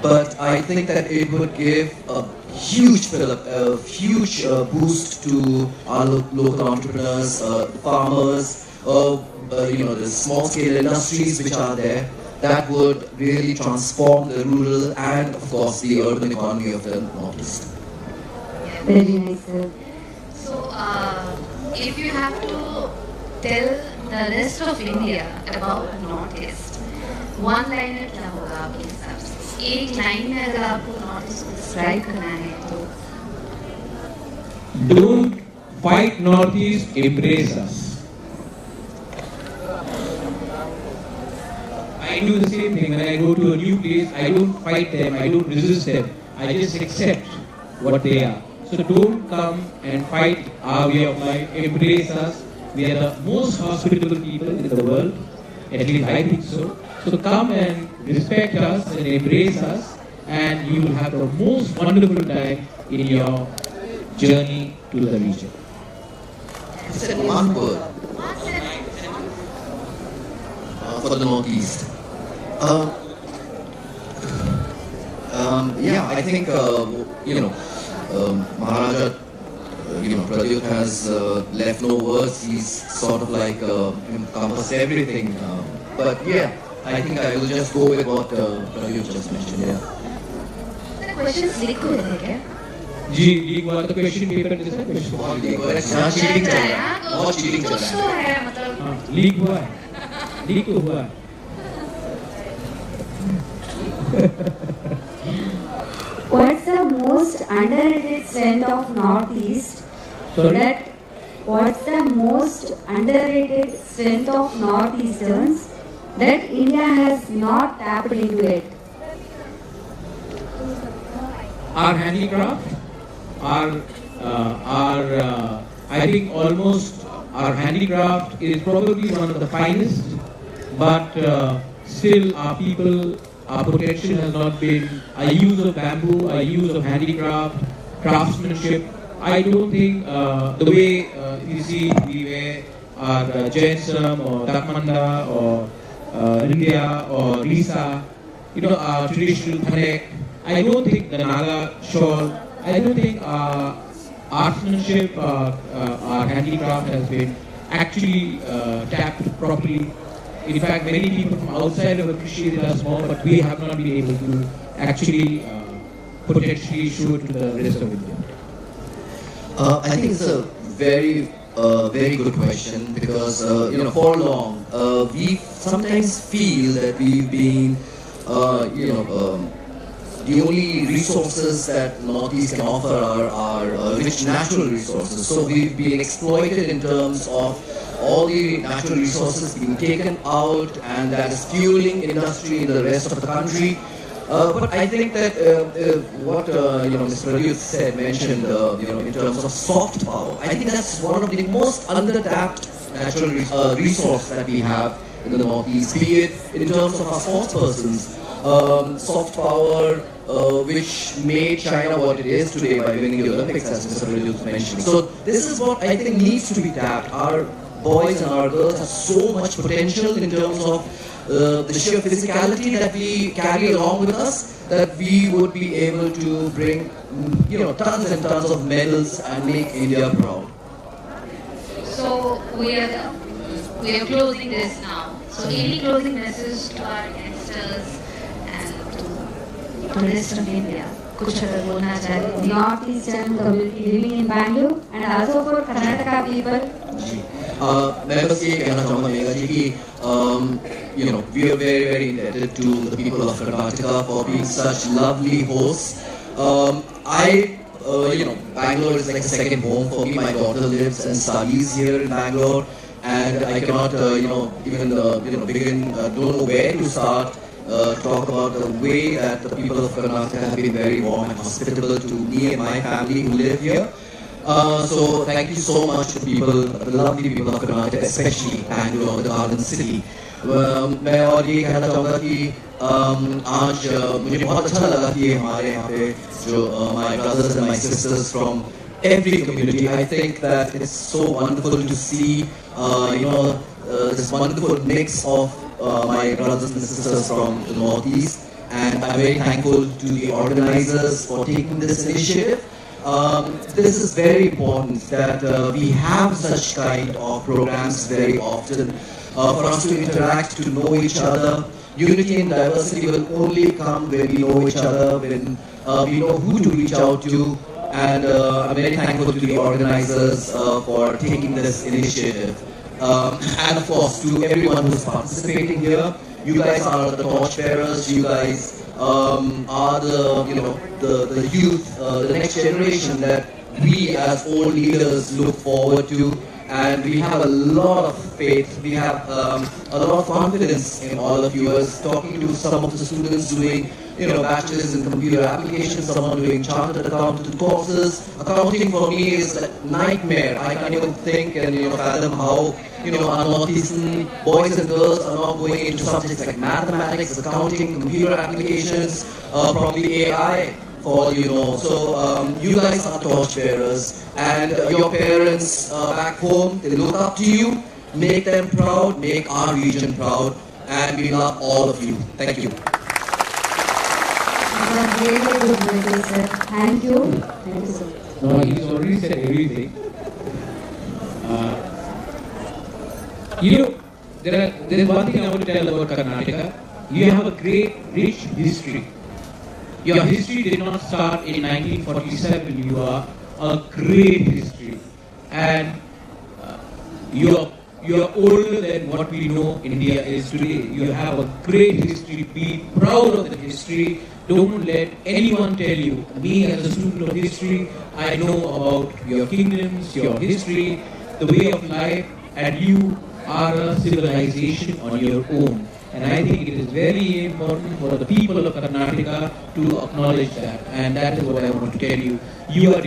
Speaker 4: But I think that it would give a huge fillip, a huge boost to our local entrepreneurs, farmers, the small-scale industries which are there. That would really transform the rural and, of course, the urban economy of the Northeast.
Speaker 3: Very nice, sir.
Speaker 1: So, if you have to tell the rest of India about Northeast, one line क्या होगा आपके हिसाब से? एक line में अगर आपको Northeast को describe करना है तो
Speaker 2: Don't fight Northeast, embrace us. I do the same thing when I go to a new place. I don't fight them, I don't resist them. I just accept what they are. So don't come and fight our way of life. Embrace us. We are the most hospitable people in the world. At least I think so. So come and respect us and embrace us, and you will have the most wonderful time in your journey to the region.
Speaker 4: One word for the Northeast. I think Maharaja, Pradyut has left no words. He's sort of like encompassed everything. But yeah, I think I will just go with what Pradyut just mentioned. Yeah.
Speaker 1: The questions लिखो है क्या?
Speaker 2: जी leak हुआ तो question paper में जैसा question
Speaker 4: यहाँ cheating चल रहा है, बहुत cheating चल
Speaker 1: कुछ तो
Speaker 4: रहा है.
Speaker 1: है मतलब
Speaker 2: लीक हुआ है, लीक तो हुआ है.
Speaker 3: What's the most underrated strength of Northeast?
Speaker 2: Sorry?
Speaker 3: What's the most underrated strength of Northeasterns that India has not tapped into it?
Speaker 2: Our handicraft, I think almost our handicraft is probably one of the finest, but still our people, our potential has not been, our use of bamboo, our use of handicraft, craftsmanship. I don't think the way you see we wear our Jainsam or Dakmanda or India or Risa, our traditional Thanek. I don't think the Naga shawl, I don't think our artisanship, our handicraft has been actually tapped properly. In fact, many people from outside have appreciated us more, but we have not been able to actually potentially show it to the rest of India.
Speaker 4: I think it's a very good question because for long we sometimes feel that we've been the only resources that Northeast can offer are rich natural resources. So we've been exploited in terms of all the natural resources being taken out, and that is fueling industry in the rest of the country. But I think that what Mr. Pradyut mentioned, in terms of soft power, I think that's one of the most under-tapped natural resource that we have in the Northeast. Be it in terms of our sportspersons, soft power, which made China what it is today by winning the Olympics, as Mr. Pradyut mentioned. So this is what I think needs to be tapped. Our boys and our girls have so much potential in terms of the sheer physicality that we carry along with us, that we would be able to bring tons and tons of medals and make India proud.
Speaker 1: So we are closing this now. So any closing message to our guests? youngsters and to the rest of India? कुछ अगर बोलना चाहे
Speaker 3: North Eastern community living in Bangalore and also for Karnataka people.
Speaker 4: मैं बस ये कहना चाहूँगा मेघा जी कि we are very very indebted to the people of Karnataka for being such lovely hosts. Bangalore is like a second home for me. My daughter lives and studies here in Bangalore, and I cannot even begin, don't know where to start. Talk about the way that the people of Karnataka have been very warm and hospitable to me and my family who live here. So thank you so much to the lovely people of Karnataka, especially Bangalore, the garden city. मैं और ये कहना चाहूँगा कि आज मुझे बहुत अच्छा लगा कि हमारे यहाँ पे जो my brothers and my sisters from every community. I think that it's so wonderful to see this wonderful mix of my brothers and sisters from the Northeast, and I'm very thankful to the organizers for taking this initiative. This is very important that we have such kind of programs very often for us to interact, to know each other. Unity and diversity will only come when we know each other, when we know who to reach out to, and I'm very thankful to the organizers for taking this initiative. And of course, to everyone who's participating here, you guys are the torchbearers. You guys are the youth, the next generation that we as old leaders look forward to, and we have a lot of faith. We have a lot of confidence in all of you. I was talking to some of the students doing bachelors in computer applications, someone doing chartered accountant courses. Accounting for me is a nightmare. I can't even think and fathom how our northeastern boys and girls are now going into subjects like mathematics, accounting, computer applications, probably AI for all you know. So you guys are torchbearers, and your parents back home, they look up to you. Make them proud, make our region proud, and we love all of you. Thank you.
Speaker 3: Really good message, sir. Thank you. Thank you so much.
Speaker 2: No, he's already said everything. There's one thing I want to tell about Karnataka. You have a great, rich history. Your history did not start in 1947. You are a great history, and you are older than what we know India is today. You have a great history. Be proud of the history. Don't let anyone tell you. Me as a student of history, I know about your kingdoms, your history, the way of life, and you are a civilization on your own. And I think it is very important for the people of Karnataka to acknowledge that. And that is what I want to tell you. Your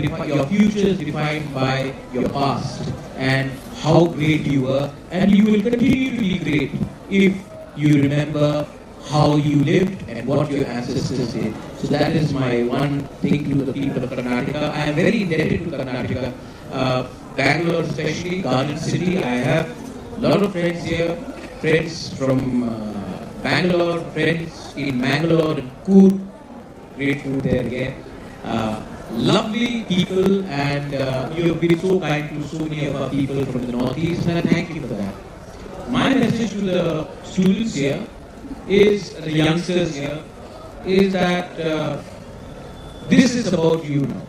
Speaker 2: future is defined by your past and how great you were. And you will continue to be great if you remember how you lived and what your ancestors did. So that is my one thing to the people of Karnataka. I am very indebted to Karnataka. Bangalore especially, Garden City. I have a lot of friends here, friends from Bangalore, friends in Mangalore and Coorg. Great food there again. Lovely people, and you have been so kind to so many of our people from the Northeast, and I thank you for that. My message to the students here is, the youngsters here, is that this is about you now.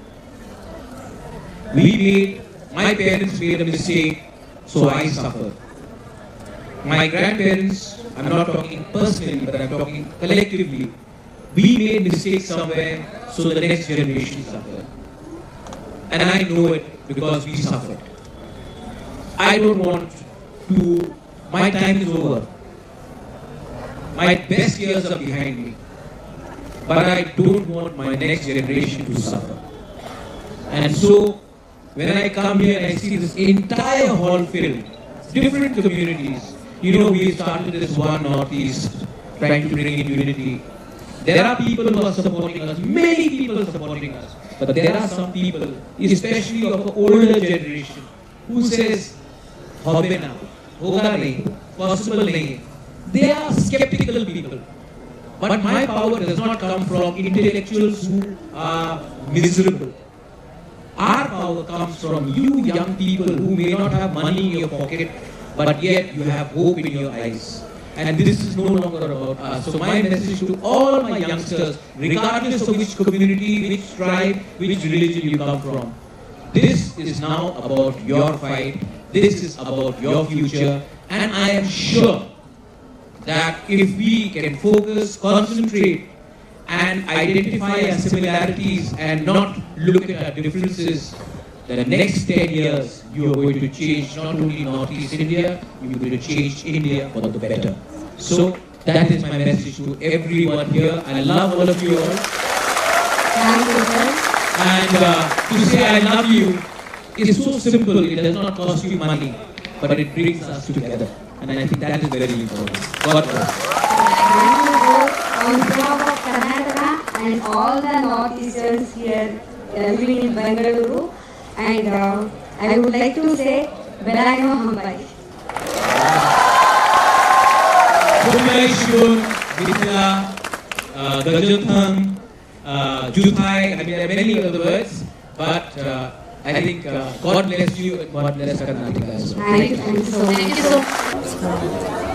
Speaker 2: My parents made a mistake, so I suffered. My grandparents, I'm not talking personally, but I'm talking collectively, we made mistakes somewhere, so the next generation suffered. And I know it because we suffered. I don't want to, my time is over. My best years are behind me. But I don't want my next generation to suffer. And so, when I come here and I see this entire hall filled, different communities, we started this one Northeast, trying to bring in unity. There are people who are supporting us, many people are supporting us, but there are some people, especially of the older generation, who says, "Hobe na, hoga nahi, possible nahi." They are skeptical people. But my power does not come from intellectuals who are miserable. Our power comes from you young people who may not have money in your pocket, but yet you have hope in your eyes. and this is no longer about us. So my message to all my youngsters, regardless of which community, which tribe, which religion you come from, this is now about your fight, this is about your future, and I am sure that if we can focus, concentrate, and identify our similarities and not look at our differences, the next 10 years you are going to change not only Northeast India, you are going to change India for the better. So that is my message to everyone here. I love all of you all.
Speaker 3: Thank you, sir.
Speaker 2: And to say I love you is so simple, it does not cost you money, but it brings us together. And I think that is very important. God bless.
Speaker 3: Thank you both on behalf of Karnataka and all the Northeasterns here living in Bengaluru. And I would like to say, Belano Hambai.
Speaker 2: Kumai Shun, Mithila, Gajanthang, Juthai, I mean there are many other words, but I think God bless you and God bless Karnataka as well.
Speaker 3: Thank you so much.
Speaker 1: Thank you so much.